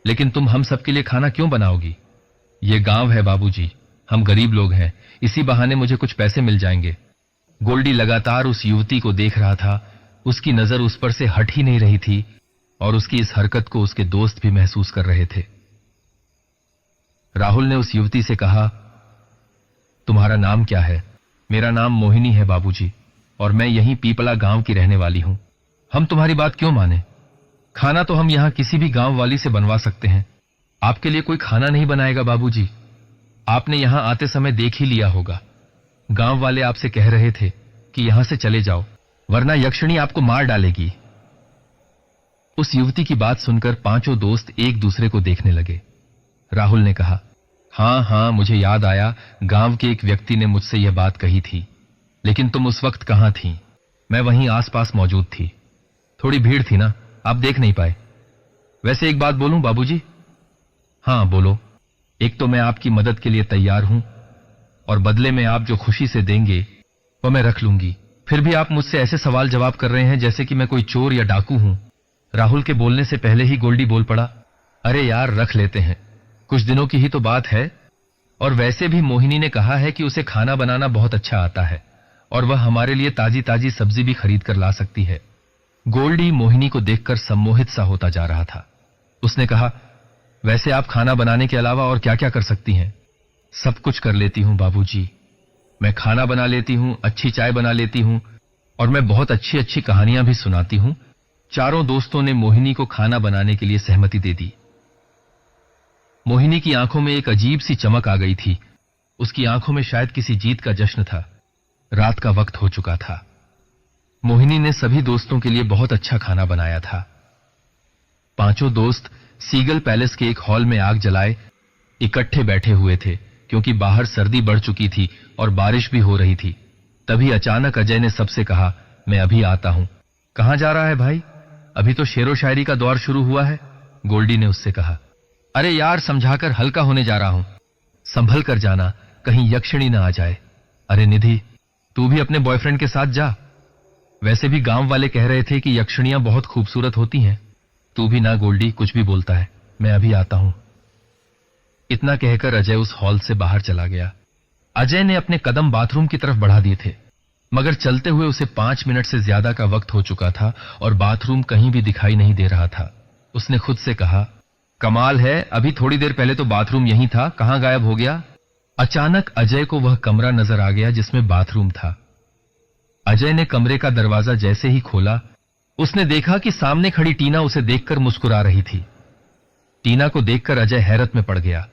लेकिन तुम हम सबके लिए खाना क्यों बनाओगी? ये गांव है बाबूजी, हम गरीब लोग हैं, इसी बहाने मुझे कुछ पैसे मिल जाएंगे। गोल्डी लगातार उस युवती को देख रहा था। उसकी नजर उस पर से हट ही नहीं रही थी और उसकी इस हरकत को उसके दोस्त भी महसूस कर रहे थे। राहुल ने उस युवती से कहा, तुम्हारा नाम क्या है? मेरा नाम मोहिनी है बाबूजी और मैं यहीं पीपला गांव की रहने वाली हूं। हम तुम्हारी बात क्यों माने? खाना तो हम यहां किसी भी गांव वाली से बनवा सकते हैं। आपके लिए कोई खाना नहीं बनाएगा बाबूजी। आपने यहां आते समय देख ही लिया होगा, गांव वाले आपसे कह रहे थे कि यहां से चले जाओ, वरना यक्षिणी आपको मार डालेगी। उस युवती की बात सुनकर पांचों दोस्त एक दूसरे को देखने लगे। राहुल ने कहा, हाँ हाँ, मुझे याद आया, गांव के एक व्यक्ति ने मुझसे यह बात कही थी, लेकिन तुम उस वक्त कहां थी? मैं वहीं आसपास मौजूद थी। थोड़ी भीड़ थी ना, आप देख नहीं पाए। वैसे एक बात बोलूं बाबूजी? हाँ बोलो। एक तो मैं आपकी मदद के लिए तैयार हूं, और बदले में आप जो खुशी से देंगे वह मैं रख लूंगी। फिर भी आप मुझसे ऐसे सवाल जवाब कर रहे हैं जैसे कि मैं कोई चोर या डाकू हूं। राहुल के बोलने से पहले ही गोल्डी बोल पड़ा, अरे यार, रख लेते हैं, कुछ दिनों की ही तो बात है, और वैसे भी मोहिनी ने कहा है कि उसे खाना बनाना बहुत अच्छा आता है, और वह हमारे लिए ताजी ताजी सब्जी भी खरीद कर ला सकती है। गोल्डी मोहिनी को देखकर सम्मोहित सा होता जा रहा था। उसने कहा, वैसे आप खाना बनाने के अलावा और क्या क्या कर सकती हैं? सब कुछ कर लेती हूं बाबूजी। मैं खाना बना लेती हूं, अच्छी चाय बना लेती हूं, और मैं बहुत अच्छी अच्छी कहानियां भी सुनाती हूं। चारों दोस्तों ने मोहिनी को खाना बनाने के लिए सहमति दे दी। मोहिनी की आंखों में एक अजीब सी चमक आ गई थी। उसकी आंखों में शायद किसी जीत का जश्न था। रात का वक्त हो चुका था। मोहिनी ने सभी दोस्तों के लिए बहुत अच्छा खाना बनाया था। पांचों दोस्त सीगल पैलेस के एक हॉल में आग जलाए इकट्ठे बैठे हुए थे, क्योंकि बाहर सर्दी बढ़ चुकी थी और बारिश भी हो रही थी। तभी अचानक अजय ने सबसे कहा, मैं अभी आता हूं। कहां जा रहा है भाई? अभी तो शेरो शायरी का दौर शुरू हुआ है। गोल्डी ने उससे कहा, अरे यार, समझाकर हल्का होने जा रहा हूं, संभल कर जाना, कहीं यक्षिणी ना आ जाए। अरे निधि, तू भी अपने बॉयफ्रेंड के साथ जा। वैसे भी गांव वाले कह रहे थे कि यक्षिणियां बहुत खूबसूरत होती हैं। तू भी ना गोल्डी, कुछ भी बोलता है, मैं अभी आता हूं। इतना कहकर अजय उस हॉल से बाहर चला गया। अजय ने अपने कदम बाथरूम की तरफ बढ़ा दिए थे, मगर चलते हुए उसे 5 मिनट से ज्यादा का वक्त हो चुका था और बाथरूम कहीं भी दिखाई नहीं दे रहा था। उसने खुद से कहा, कमाल है, अभी थोड़ी देर पहले तो बाथरूम यहीं था, कहां गायब हो गया? अचानक अजय को वह कमरा नजर आ गया जिसमें बाथरूम था। अजय ने कमरे का दरवाजा जैसे ही खोला, उसने देखा कि सामने खड़ी टीना उसे देखकर मुस्कुरा रही थी। टीना को देखकर अजय हैरत में पड़ गया।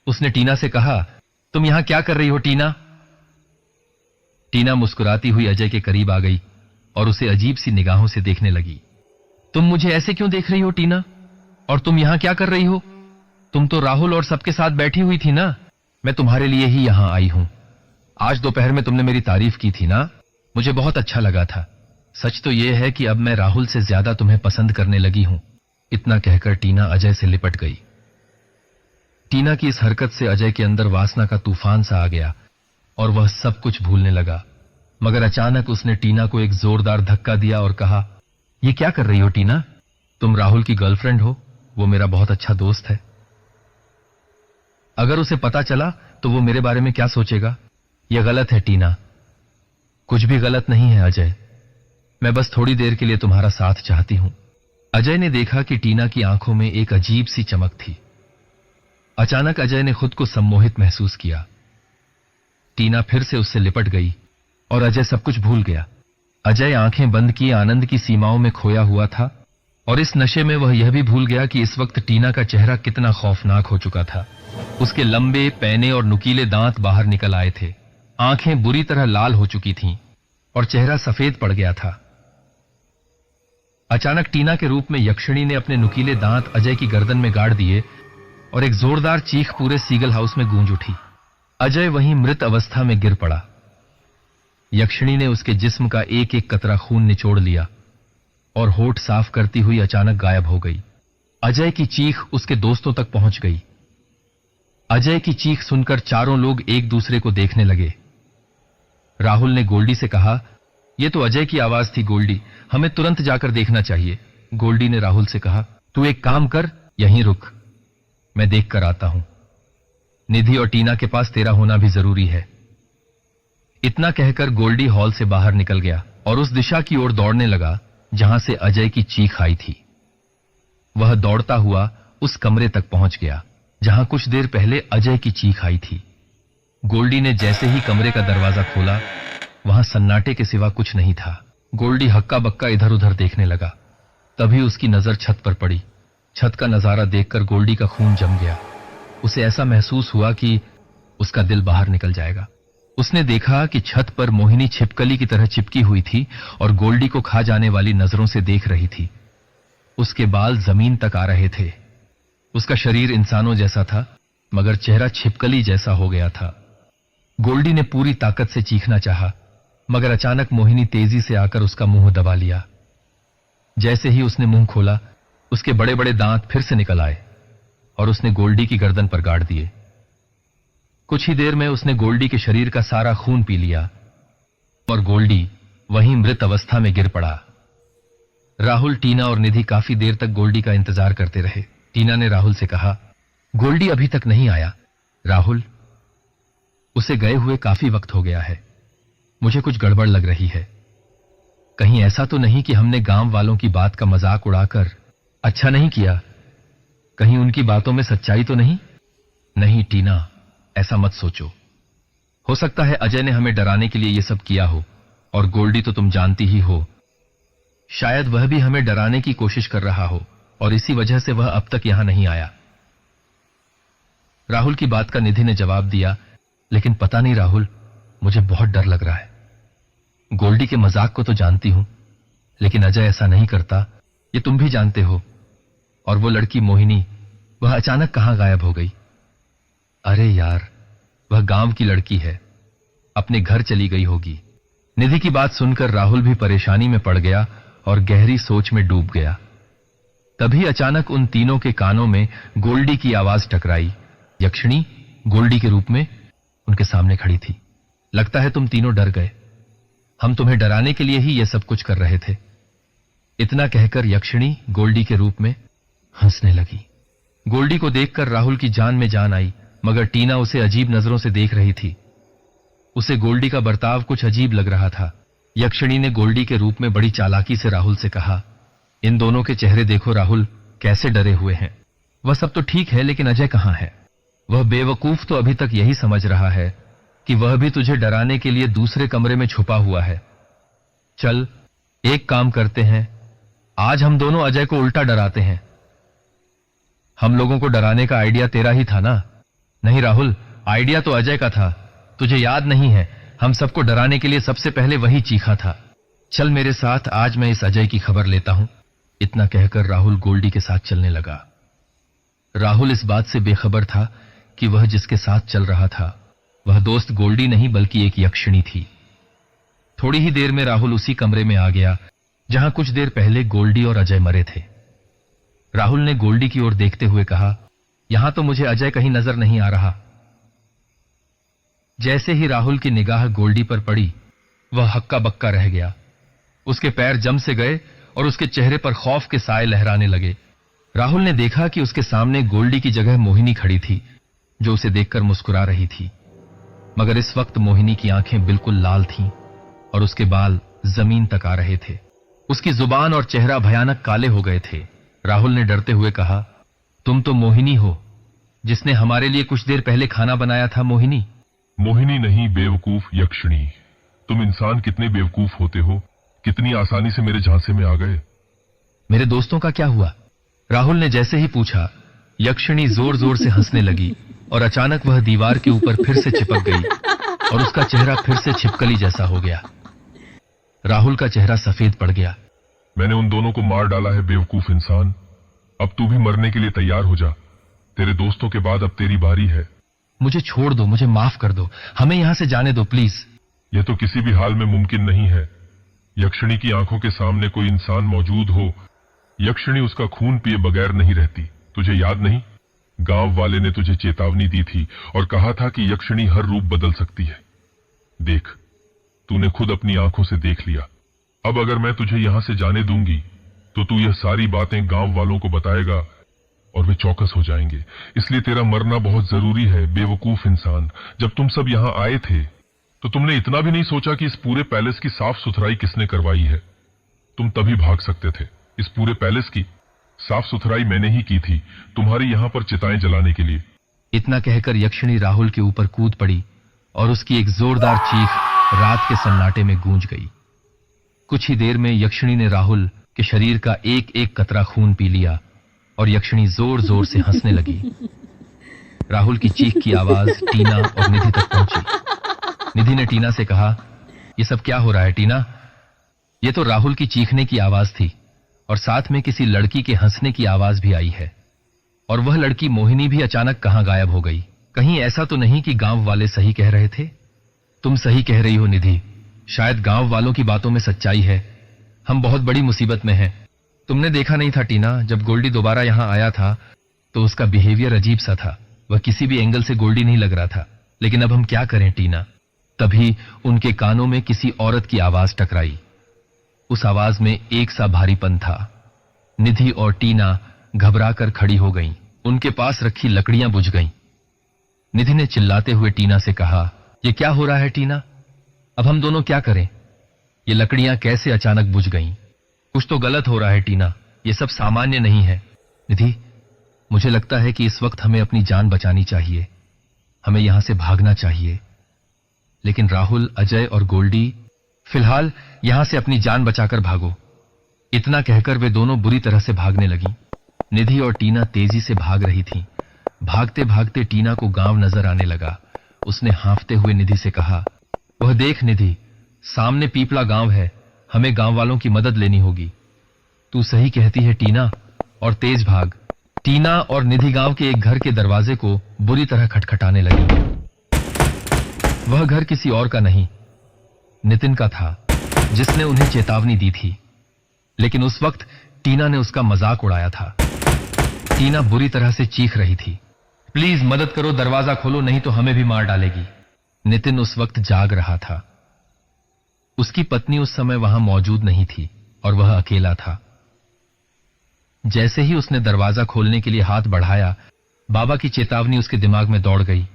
उसने टीना से कहा, तुम यहां क्या कर रही हो टीना? टीना मुस्कुराती हुई अजय के करीब आ गई और उसे अजीब सी निगाहों से देखने लगी। तुम मुझे ऐसे क्यों देख रही हो टीना? और तुम यहां क्या कर रही हो? तुम तो राहुल और सबके साथ बैठी हुई थी ना? मैं तुम्हारे लिए ही यहां आई हूं। आज दोपहर में तुमने मेरी तारीफ की थी ना, मुझे बहुत अच्छा लगा था। सच तो यह है कि अब मैं राहुल से ज्यादा तुम्हें पसंद करने लगी हूं। इतना कहकर टीना अजय से लिपट गई। टीना की इस हरकत से अजय के अंदर वासना का तूफान सा आ गया और वह सब कुछ भूलने लगा। मगर अचानक उसने टीना को एक जोरदार धक्का दिया और कहा, यह क्या कर रही हो टीना? तुम राहुल की गर्लफ्रेंड हो, वो मेरा बहुत अच्छा दोस्त है। अगर उसे पता चला तो वो मेरे बारे में क्या सोचेगा? यह गलत है टीना। कुछ भी गलत नहीं है अजय, मैं बस थोड़ी देर के लिए तुम्हारा साथ चाहती हूं। अजय ने देखा कि टीना की आंखों में एक अजीब सी चमक थी। अचानक अजय ने खुद को सम्मोहित महसूस किया। टीना फिर से उससे लिपट गई और अजय सब कुछ भूल गया। अजय आंखें बंद किए आनंद की सीमाओं में खोया हुआ था और इस नशे में वह यह भी भूल गया कि इस वक्त टीना का चेहरा कितना खौफनाक हो चुका था। उसके लंबे, पैने और नुकीले दांत बाहर निकल आए थे। आंखें बुरी तरह लाल हो चुकी थीं और चेहरा सफेद पड़ गया था। अचानक टीना के रूप में यक्षिणी ने अपने नुकीले दांत अजय की गर्दन में गाड़ दिए और एक जोरदार चीख पूरे सीगल हाउस में गूंज उठी। अजय वहीं मृत अवस्था में गिर पड़ा। यक्षिणी ने उसके जिस्म का एक एक कतरा खून निचोड़ लिया और होठ साफ करती हुई अचानक गायब हो गई। अजय की चीख उसके दोस्तों तक पहुंच गई। अजय की चीख सुनकर चारों लोग एक दूसरे को देखने लगे। राहुल ने गोल्डी से कहा, यह तो अजय की आवाज थी गोल्डी, हमें तुरंत जाकर देखना चाहिए। गोल्डी ने राहुल से कहा, तू एक काम कर, यहीं रुक, मैं देख कर आता हूं। निधि और टीना के पास तेरा होना भी जरूरी है। इतना कहकर गोल्डी हॉल से बाहर निकल गया और उस दिशा की ओर दौड़ने लगा जहां से अजय की चीख आई थी। वह दौड़ता हुआ उस कमरे तक पहुंच गया जहां कुछ देर पहले अजय की चीख आई थी। गोल्डी ने जैसे ही कमरे का दरवाजा खोला, वहां सन्नाटे के सिवा कुछ नहीं था। गोल्डी हक्का बक्का इधर उधर देखने लगा। तभी उसकी नजर छत पर पड़ी। छत का नजारा देखकर गोल्डी का खून जम गया। उसे ऐसा महसूस हुआ कि उसका दिल बाहर निकल जाएगा। उसने देखा कि छत पर मोहिनी छिपकली की तरह चिपकी हुई थी और गोल्डी को खा जाने वाली नजरों से देख रही थी। उसके बाल जमीन तक आ रहे थे। उसका शरीर इंसानों जैसा था, मगर चेहरा छिपकली जैसा हो गया था। गोल्डी ने पूरी ताकत से चीखना चाहा, मगर अचानक मोहिनी तेजी से आकर उसका मुंह दबा लिया। जैसे ही उसने मुंह खोला, उसके बड़े बड़े दांत फिर से निकल आए और उसने गोल्डी की गर्दन पर गाड़ दिए। कुछ ही देर में उसने गोल्डी के शरीर का सारा खून पी लिया और गोल्डी वहीं मृत अवस्था में गिर पड़ा। राहुल, टीना और निधि काफी देर तक गोल्डी का इंतजार करते रहे। टीना ने राहुल से कहा, गोल्डी अभी तक नहीं आया। राहुल, उसे गए हुए काफी वक्त हो गया है। मुझे कुछ गड़बड़ लग रही है। कहीं ऐसा तो नहीं कि हमने गांव वालों की बात का मजाक उड़ाकर अच्छा नहीं किया? कहीं उनकी बातों में सच्चाई तो नहीं? नहीं टीना, ऐसा मत सोचो। हो सकता है अजय ने हमें डराने के लिए यह सब किया हो, और गोल्डी तो तुम जानती ही हो, शायद वह भी हमें डराने की कोशिश कर रहा हो और इसी वजह से वह अब तक यहां नहीं आया। राहुल की बात का निधि ने जवाब दिया, लेकिन पता नहीं राहुल, मुझे बहुत डर लग रहा है। गोल्डी के मजाक को तो जानती हूं, लेकिन अजय ऐसा नहीं करता, ये तुम भी जानते हो। और वो लड़की मोहिनी, वह अचानक कहां गायब हो गई? अरे यार, वह गांव की लड़की है, अपने घर चली गई होगी। निधि की बात सुनकर राहुल भी परेशानी में पड़ गया और गहरी सोच में डूब गया। तभी अचानक उन तीनों के कानों में गोल्डी की आवाज टकराई। यक्षिणी गोल्डी के रूप में उनके सामने खड़ी थी। लगता है तुम तीनों डर गए। हम तुम्हें डराने के लिए ही यह सब कुछ कर रहे थे। इतना कहकर यक्षिणी गोल्डी के रूप में हंसने लगी। गोल्डी को देखकर राहुल की जान में जान आई, मगर टीना उसे अजीब नजरों से देख रही थी। उसे गोल्डी का बर्ताव कुछ अजीब लग रहा था। यक्षिणी ने गोल्डी के रूप में बड़ी चालाकी से राहुल से कहा, इन दोनों के चेहरे देखो राहुल, कैसे डरे हुए हैं। वह सब तो ठीक है, लेकिन अजय कहां है? वह बेवकूफ तो अभी तक यही समझ रहा है कि वह भी तुझे डराने के लिए दूसरे कमरे में छुपा हुआ है। चल, एक काम करते हैं, आज हम दोनों अजय को उल्टा डराते हैं। हम लोगों को डराने का आइडिया तेरा ही था ना? नहीं राहुल, आइडिया तो अजय का था। तुझे याद नहीं है, हम सबको डराने के लिए सबसे पहले वही चीखा था। चल मेरे साथ, आज मैं इस अजय की खबर लेता हूं। इतना कहकर राहुल गोल्डी के साथ चलने लगा। राहुल इस बात से बेखबर था कि वह जिसके साथ चल रहा था वह दोस्त गोल्डी नहीं बल्कि एक यक्षिणी थी। थोड़ी ही देर में राहुल उसी कमरे में आ गया जहां कुछ देर पहले गोल्डी और अजय मरे थे। राहुल ने गोल्डी की ओर देखते हुए कहा, यहां तो मुझे अजय कहीं नजर नहीं आ रहा। जैसे ही राहुल की निगाह गोल्डी पर पड़ी, वह हक्का बक्का रह गया। उसके पैर जम से गए और उसके चेहरे पर खौफ के साए लहराने लगे। राहुल ने देखा कि उसके सामने गोल्डी की जगह मोहिनी खड़ी थी, जो उसे देखकर मुस्कुरा रही थी। मगर इस वक्त मोहिनी की आंखें बिल्कुल लाल थीं और उसके बाल जमीन तक आ रहे थे। उसकी जुबान और चेहरा भयानक काले हो गए थे। राहुल ने डरते हुए कहा, तुम तो मोहिनी हो, जिसने हमारे लिए कुछ देर पहले खाना बनाया था। मोहिनी? मोहिनी नहीं, बेवकूफ यक्षिणी। तुम इंसान कितने बेवकूफ होते हो, कितनी आसानी से मेरे झांसे में आ गए। मेरे दोस्तों का क्या हुआ? राहुल ने जैसे ही पूछा, यक्षिणी जोर जोर से हंसने लगी और अचानक वह दीवार के ऊपर फिर से चिपक गई और उसका चेहरा फिर से छिपकली जैसा हो गया। राहुल का चेहरा सफेद पड़ गया। मैंने उन दोनों को मार डाला है, बेवकूफ इंसान। अब तू भी मरने के लिए तैयार हो जा। तेरे दोस्तों के बाद अब तेरी बारी है। मुझे छोड़ दो, मुझे माफ कर दो, हमें यहां से जाने दो प्लीज। यह तो किसी भी हाल में मुमकिन नहीं है। यक्षिणी की आंखों के सामने कोई इंसान मौजूद हो, यक्षिणी उसका खून पिए बगैर नहीं रहती। तुझे याद नहीं, गांव वाले ने तुझे चेतावनी दी थी और कहा था कि यक्षिणी हर रूप बदल सकती है। देख, तूने खुद अपनी आंखों से देख लिया। अब अगर मैं तुझे यहां से जाने दूंगी तो तू यह सारी बातें गांव वालों को बताएगा और वे चौकस हो जाएंगे। इसलिए तेरा मरना बहुत जरूरी है, बेवकूफ इंसान। जब तुम सब यहां आए थे तो तुमने इतना भी नहीं सोचा कि इस पूरे पैलेस की साफ सुथराई किसने करवाई है। तुम तभी भाग सकते थे। इस पूरे पैलेस की साफ सुथराई मैंने ही की थी, तुम्हारे यहां पर चिताएं जलाने के लिए। इतना कहकर यक्षिणी राहुल के ऊपर कूद पड़ी और उसकी एक जोरदार चीख रात के सन्नाटे में गूंज गई। कुछ ही देर में यक्षिणी ने राहुल के शरीर का एक एक कतरा खून पी लिया और यक्षिणी जोर जोर से हंसने लगी। राहुल की चीख की आवाज टीना और निधि तक पहुंची। निधि ने टीना से कहा, यह सब क्या हो रहा है टीना? यह तो राहुल की चीखने की आवाज थी। और साथ में किसी लड़की के हंसने की आवाज भी आई है। और वह लड़की मोहिनी भी अचानक कहां गायब हो गई। कहीं ऐसा तो नहीं कि गांव वाले सही कह रहे थे? तुम सही कह रही हो निधि, शायद गांव वालों की बातों में सच्चाई है। हम बहुत बड़ी मुसीबत में हैं। तुमने देखा नहीं था टीना, जब गोल्डी दोबारा यहां आया था तो उसका बिहेवियर अजीब सा था। वह किसी भी एंगल से गोल्डी नहीं लग रहा था। लेकिन अब हम क्या करें टीना? तभी उनके कानों में किसी औरत की आवाज टकराई। उस आवाज में एक सा भारीपन था। निधि और टीना घबराकर खड़ी हो गईं। उनके पास रखी लकड़ियां बुझ गईं। निधि ने चिल्लाते हुए टीना से कहा, यह क्या हो रहा है टीना? अब हम दोनों क्या करें? ये लकड़ियां कैसे अचानक बुझ गईं? कुछ तो गलत हो रहा है टीना, ये सब सामान्य नहीं है। निधि, मुझे लगता है कि इस वक्त हमें अपनी जान बचानी चाहिए। हमें यहां से भागना चाहिए। लेकिन राहुल, अजय और गोल्डी, फिलहाल यहां से अपनी जान बचाकर भागो। इतना कहकर वे दोनों बुरी तरह से भागने लगीं। निधि और टीना तेजी से भाग रही थीं। भागते भागते टीना को गांव नजर आने लगा। उसने हांफते हुए निधि से कहा, वह देख निधि, सामने पीपला गांव है। हमें गांव वालों की मदद लेनी होगी। तू सही कहती है टीना, और तेज भाग। टीना और निधि गांव के एक घर के दरवाजे को बुरी तरह खटखटाने लगी। वह घर किसी और का नहीं, नितिन का था, जिसने उन्हें चेतावनी दी थी। लेकिन उस वक्त टीना ने उसका मजाक उड़ाया था। टीना बुरी तरह से चीख रही थी, प्लीज मदद करो, दरवाजा खोलो, नहीं तो हमें भी मार डालेगी। नितिन उस वक्त जाग रहा था। उसकी पत्नी उस समय वहां मौजूद नहीं थी और वह अकेला था। जैसे ही उसने दरवाजा खोलने के लिए हाथ बढ़ाया, बाबा की चेतावनी उसके दिमाग में दौड़ गई।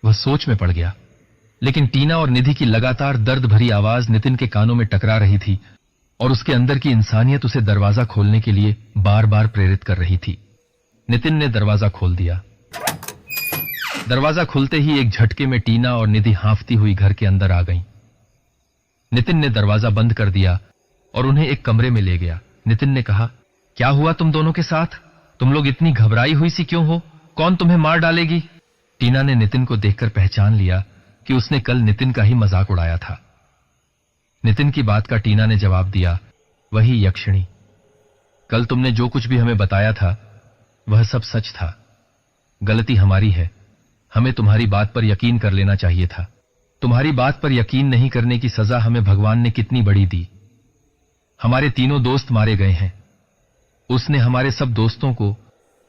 वह सोच में पड़ गया। लेकिन टीना और निधि की लगातार दर्द भरी आवाज नितिन के कानों में टकरा रही थी और उसके अंदर की इंसानियत उसे दरवाजा खोलने के लिए बार बार प्रेरित कर रही थी। नितिन ने दरवाजा खोल दिया। दरवाजा खुलते ही एक झटके में टीना और निधि हांफती हुई घर के अंदर आ गईं। नितिन ने दरवाजा बंद कर दिया और उन्हें एक कमरे में ले गया। नितिन ने कहा, क्या हुआ तुम दोनों के साथ? तुम लोग इतनी घबराई हुई सी क्यों हो? कौन तुम्हें मार डालेगी? टीना ने नितिन को देखकर पहचान लिया कि उसने कल नितिन का ही मजाक उड़ाया था। नितिन की बात का टीना ने जवाब दिया, वही यक्षिणी। कल तुमने जो कुछ भी हमें बताया था वह सब सच था। गलती हमारी है। हमें तुम्हारी बात पर यकीन कर लेना चाहिए था। तुम्हारी बात पर यकीन नहीं करने की सजा हमें भगवान ने कितनी बड़ी दी। हमारे तीनों दोस्त मारे गए हैं। उसने हमारे सब दोस्तों को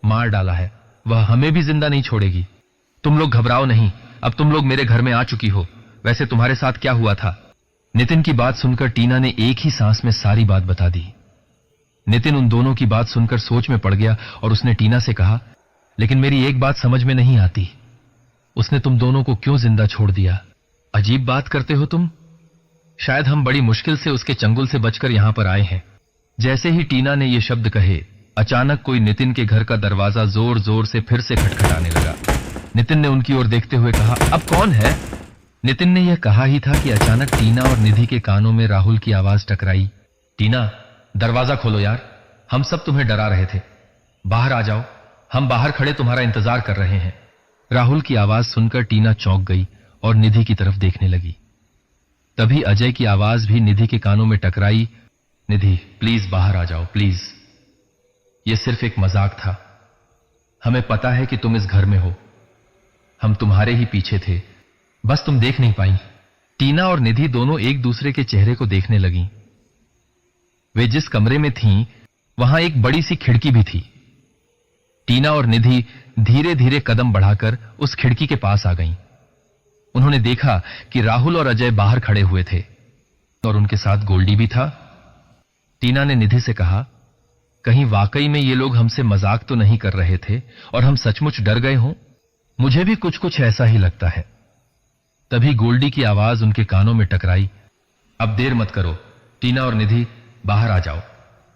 मार डाला है। वह हमें भी जिंदा नहीं छोड़ेगी। तुम लोग घबराओ नहीं। अब तुम लोग मेरे घर में आ चुकी हो। वैसे तुम्हारे साथ क्या हुआ था? नितिन की बात सुनकर टीना ने एक ही सांस में सारी बात बता दी। नितिन उन दोनों की बात सुनकर सोच में पड़ गया और उसने टीना से कहा, लेकिन मेरी एक बात समझ में नहीं आती। उसने तुम दोनों को क्यों जिंदा छोड़ दिया? अजीब बात करते हो तुम। शायद हम बड़ी मुश्किल से उसके चंगुल से बचकर यहां पर आए हैं। जैसे ही टीना ने ये शब्द कहे, अचानक कोई नितिन के घर का दरवाजा जोर जोर से फिर से खटखटाने लगा। नितिन ने उनकी ओर देखते हुए कहा, अब कौन है? नितिन ने यह कहा ही था कि अचानक टीना और निधि के कानों में राहुल की आवाज टकराई। टीना, दरवाजा खोलो यार, हम सब तुम्हें डरा रहे थे। बाहर आ जाओ, हम बाहर खड़े तुम्हारा इंतजार कर रहे हैं। राहुल की आवाज सुनकर टीना चौंक गई और निधि की तरफ देखने लगी। तभी अजय की आवाज भी निधि के कानों में टकराई, निधि प्लीज बाहर आ जाओ, प्लीज। यह सिर्फ एक मजाक था। हमें पता है कि तुम इस घर में हो। हम तुम्हारे ही पीछे थे, बस तुम देख नहीं पाई। टीना और निधि दोनों एक दूसरे के चेहरे को देखने लगीं। वे जिस कमरे में थीं, वहां एक बड़ी सी खिड़की भी थी। टीना और निधि धीरे धीरे कदम बढ़ाकर उस खिड़की के पास आ गईं। उन्होंने देखा कि राहुल और अजय बाहर खड़े हुए थे और उनके साथ गोल्डी भी था। टीना ने निधि से कहा, कहीं वाकई में ये लोग हमसे मजाक तो नहीं कर रहे थे और हम सचमुच डर गए हों? मुझे भी कुछ कुछ ऐसा ही लगता है। तभी गोल्डी की आवाज उनके कानों में टकराई, अब देर मत करो, टीना और निधि बाहर आ जाओ।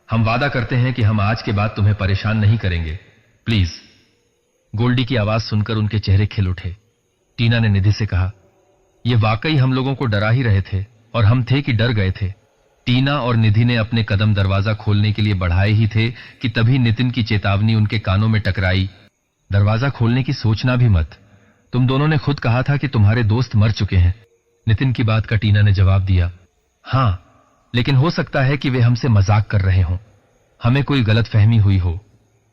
हम वादा करते हैं कि हम आज के बाद तुम्हें परेशान नहीं करेंगे, प्लीज। गोल्डी की आवाज सुनकर उनके चेहरे खिल उठे। टीना ने निधि से कहा, यह वाकई हम लोगों को डरा ही रहे थे और हम थे कि डर गए थे। टीना और निधि ने अपने कदम दरवाजा खोलने के लिए बढ़ाए ही थे कि तभी नितिन की चेतावनी उनके कानों में टकराई, दरवाजा खोलने की सोचना भी मत। तुम दोनों ने खुद कहा था कि तुम्हारे दोस्त मर चुके हैं। नितिन की बात का टीना ने जवाब दिया, हां, लेकिन हो सकता है कि वे हमसे मजाक कर रहे हों। हमें कोई गलतफहमी हुई हो।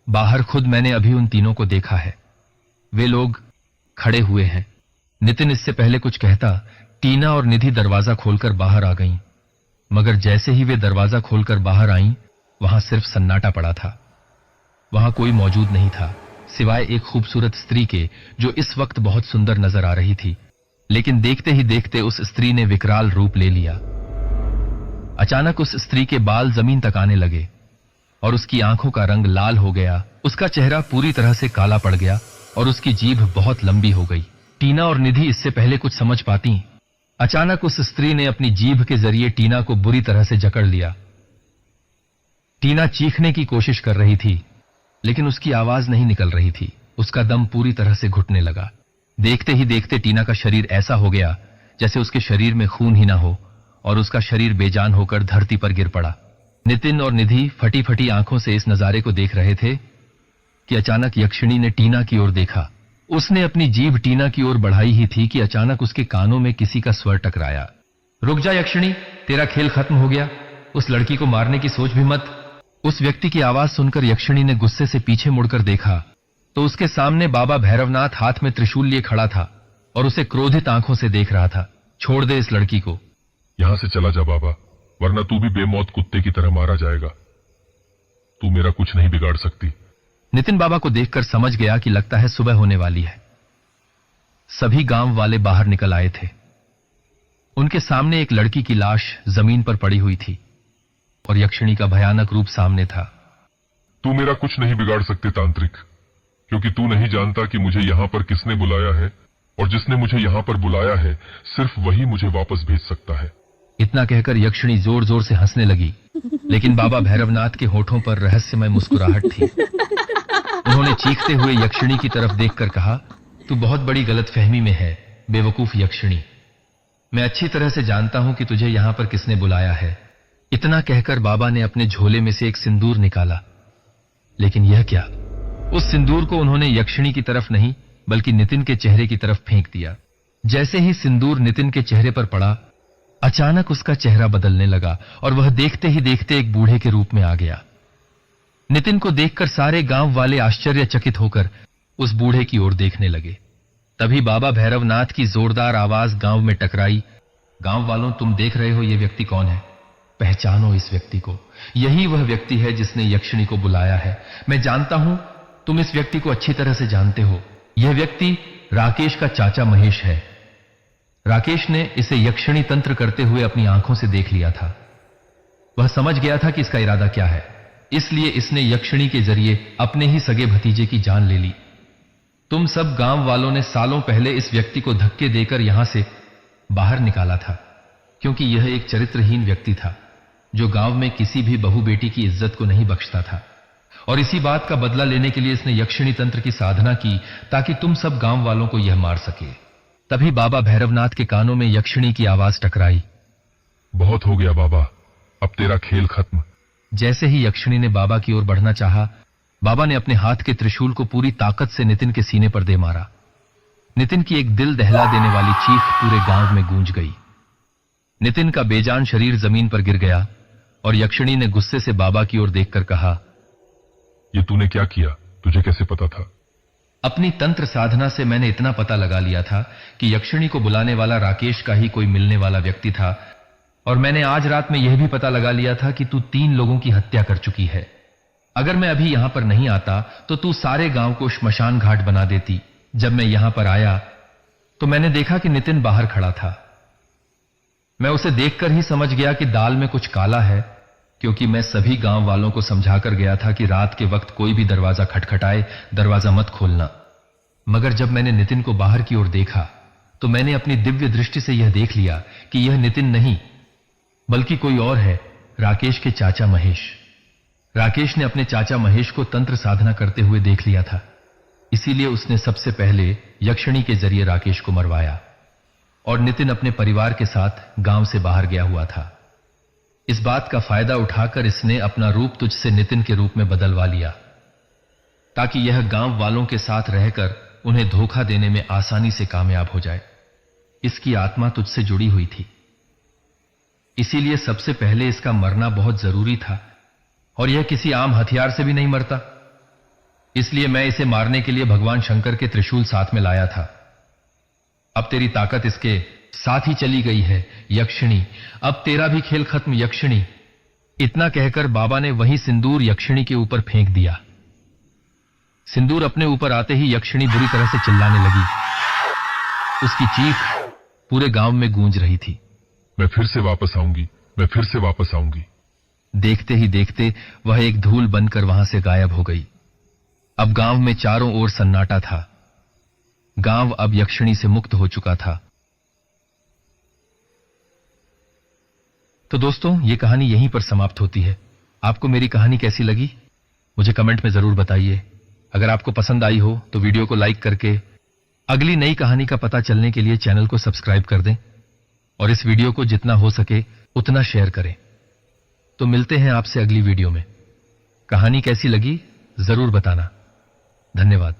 बाहर खुद मैंने अभी उन तीनों को देखा है। वे लोग खड़े हुए हैं। नितिन इससे पहले कुछ कहता, टीना और निधि दरवाजा खोलकर बाहर आ गईं। मगर जैसे ही वे दरवाजा खोलकर बाहर आईं, वहां सिर्फ सन्नाटा पड़ा था। वहां कोई मौजूद नहीं था, सिवाय एक खूबसूरत स्त्री के, जो इस वक्त बहुत सुंदर नजर आ रही थी। लेकिन देखते ही देखते उस स्त्री ने विकराल रूप ले लिया। अचानक उस स्त्री के बाल जमीन तक आने लगे और उसकी आंखों का रंग लाल हो गया। उसका चेहरा पूरी तरह से काला पड़ गया और उसकी जीभ बहुत लंबी हो गई। टीना और निधि इससे पहले कुछ समझ पाती, अचानक उस स्त्री ने अपनी जीभ के जरिए टीना को बुरी तरह से जकड़ लिया। टीना चीखने की कोशिश कर रही थी, लेकिन उसकी आवाज नहीं निकल रही थी। उसका दम पूरी तरह से घुटने लगा। देखते ही देखते टीना का शरीर ऐसा हो गया जैसे उसके शरीर में खून ही ना हो और उसका शरीर बेजान होकर धरती पर गिर पड़ा। नितिन और निधि फटी फटी आंखों से इस नजारे को देख रहे थे कि अचानक यक्षिणी ने टीना की ओर देखा। उसने अपनी जीभ टीना की ओर बढ़ाई ही थी कि अचानक उसके कानों में किसी का स्वर टकराया। रुक जा यक्षिणी, तेरा खेल खत्म हो गया। उस लड़की को मारने की सोच भी मत। उस व्यक्ति की आवाज सुनकर यक्षिणी ने गुस्से से पीछे मुड़कर देखा तो उसके सामने बाबा भैरवनाथ हाथ में त्रिशूल लिए खड़ा था और उसे क्रोधित आंखों से देख रहा था। छोड़ दे इस लड़की को। यहां से चला जा बाबा, वरना तू भी बेमौत कुत्ते की तरह मारा जाएगा। तू मेरा कुछ नहीं बिगाड़ सकती। नितिन बाबा को देखकर समझ गया कि लगता है सुबह होने वाली है। सभी गांव वाले बाहर निकल आए थे। उनके सामने एक लड़की की लाश जमीन पर पड़ी हुई थी और यक्षिणी का भयानक रूप सामने था। तू मेरा कुछ नहीं बिगाड़ सकते तांत्रिक, क्योंकि तू नहीं जानता कि मुझे यहां पर किसने बुलाया है, और जिसने मुझे यहां पर बुलाया है सिर्फ वही मुझे वापस भेज सकता है। इतना कहकर यक्षिणी जोर जोर से हंसने लगी, लेकिन बाबा भैरवनाथ के होठों पर रहस्यमय मुस्कुराहट थी। उन्होंने चीखते हुए यक्षिणी की तरफ देखकर कहा, तू बहुत बड़ी गलतफहमी में है बेवकूफ यक्षिणी। मैं अच्छी तरह से जानता हूं कि तुझे यहां पर किसने बुलाया है। इतना कहकर बाबा ने अपने झोले में से एक सिंदूर निकाला। लेकिन यह क्या? उस सिंदूर को उन्होंने यक्षिणी की तरफ नहीं बल्कि नितिन के चेहरे की तरफ फेंक दिया। जैसे ही सिंदूर नितिन के चेहरे पर पड़ा, अचानक उसका चेहरा बदलने लगा और वह देखते ही देखते एक बूढ़े के रूप में आ गया। नितिन को देखकर सारे गांव वाले आश्चर्यचकित होकर उस बूढ़े की ओर देखने लगे। तभी बाबा भैरवनाथ की जोरदार आवाज गांव में टकराई, गांव वालों, तुम देख रहे हो ये व्यक्ति कौन है? पहचानो इस व्यक्ति को। यही वह व्यक्ति है जिसने यक्षिणी को बुलाया है। मैं जानता हूं तुम इस व्यक्ति को अच्छी तरह से जानते हो। यह व्यक्ति राकेश का चाचा महेश है। राकेश ने इसे यक्षिणी तंत्र करते हुए अपनी आंखों से देख लिया था। वह समझ गया था कि इसका इरादा क्या है, इसलिए इसने यक्षिणी के जरिए अपने ही सगे भतीजे की जान ले ली। तुम सब गांव वालों ने सालों पहले इस व्यक्ति को धक्के देकर यहां से बाहर निकाला था, क्योंकि यह एक चरित्रहीन व्यक्ति था जो गांव में किसी भी बहू बेटी की इज्जत को नहीं बख्शता था। और इसी बात का बदला लेने के लिए इसने यक्षिणी तंत्र की साधना की ताकि तुम सब गांव वालों को यह मार सके। तभी बाबा भैरवनाथ के कानों में यक्षिणी की आवाज टकराई, बहुत हो गया बाबा, अब तेरा खेल खत्म। जैसे ही यक्षिणी ने बाबा की ओर बढ़ना चाहा, बाबा ने अपने हाथ के त्रिशूल को पूरी ताकत से नितिन के सीने पर दे मारा। नितिन की एक दिल दहला देने वाली चीख पूरे गांव में गूंज गई। नितिन का बेजान शरीर जमीन पर गिर गया और यक्षिणी ने गुस्से से बाबा की ओर देखकर कहा, ये तूने क्या किया? तुझे कैसे पता था? अपनी तंत्र साधना से मैंने इतना पता लगा लिया था कि यक्षिणी को बुलाने वाला राकेश का ही कोई मिलने वाला व्यक्ति था, और मैंने आज रात में यह भी पता लगा लिया था कि तू 3 लोगों की हत्या कर चुकी है। अगर मैं अभी यहां पर नहीं आता तो तू सारे गांव को श्मशान घाट बना देती। जब मैं यहां पर आया तो मैंने देखा कि नितिन बाहर खड़ा था। मैं उसे देखकर ही समझ गया कि दाल में कुछ काला है, क्योंकि मैं सभी गांव वालों को समझाकर गया था कि रात के वक्त कोई भी दरवाजा खटखटाए दरवाजा मत खोलना। मगर जब मैंने नितिन को बाहर की ओर देखा तो मैंने अपनी दिव्य दृष्टि से यह देख लिया कि यह नितिन नहीं बल्कि कोई और है, राकेश के चाचा महेश। राकेश ने अपने चाचा महेश को तंत्र साधना करते हुए देख लिया था, इसीलिए उसने सबसे पहले यक्षिणी के जरिए राकेश को मरवाया और नितिन अपने परिवार के साथ गांव से बाहर गया हुआ था। इस बात का फायदा उठाकर इसने अपना रूप तुझसे नितिन के रूप में बदलवा लिया ताकि यह गांव वालों के साथ रहकर उन्हें धोखा देने में आसानी से कामयाब हो जाए। इसकी आत्मा तुझसे जुड़ी हुई थी, इसीलिए सबसे पहले इसका मरना बहुत जरूरी था और यह किसी आम हथियार से भी नहीं मरता। इसलिए मैं इसे मारने के लिए भगवान शंकर के त्रिशूल साथ में लाया था। अब तेरी ताकत इसके साथ ही चली गई है यक्षिणी, अब तेरा भी खेल खत्म यक्षिणी। इतना कहकर बाबा ने वही सिंदूर यक्षिणी के ऊपर फेंक दिया। सिंदूर अपने ऊपर आते ही यक्षिणी बुरी तरह से चिल्लाने लगी। उसकी चीख पूरे गांव में गूंज रही थी। मैं फिर से वापस आऊंगी, मैं फिर से वापस आऊंगी। देखते ही देखते वह एक धूल बनकर वहां से गायब हो गई। अब गांव में चारों ओर सन्नाटा था। गांव अब यक्षिणी से मुक्त हो चुका था। तो दोस्तों, ये कहानी यहीं पर समाप्त होती है। आपको मेरी कहानी कैसी लगी मुझे कमेंट में जरूर बताइए। अगर आपको पसंद आई हो तो वीडियो को लाइक करके अगली नई कहानी का पता चलने के लिए चैनल को सब्सक्राइब कर दें और इस वीडियो को जितना हो सके उतना शेयर करें। तो मिलते हैं आपसे अगली वीडियो में। कहानी कैसी लगी जरूर बताना। धन्यवाद।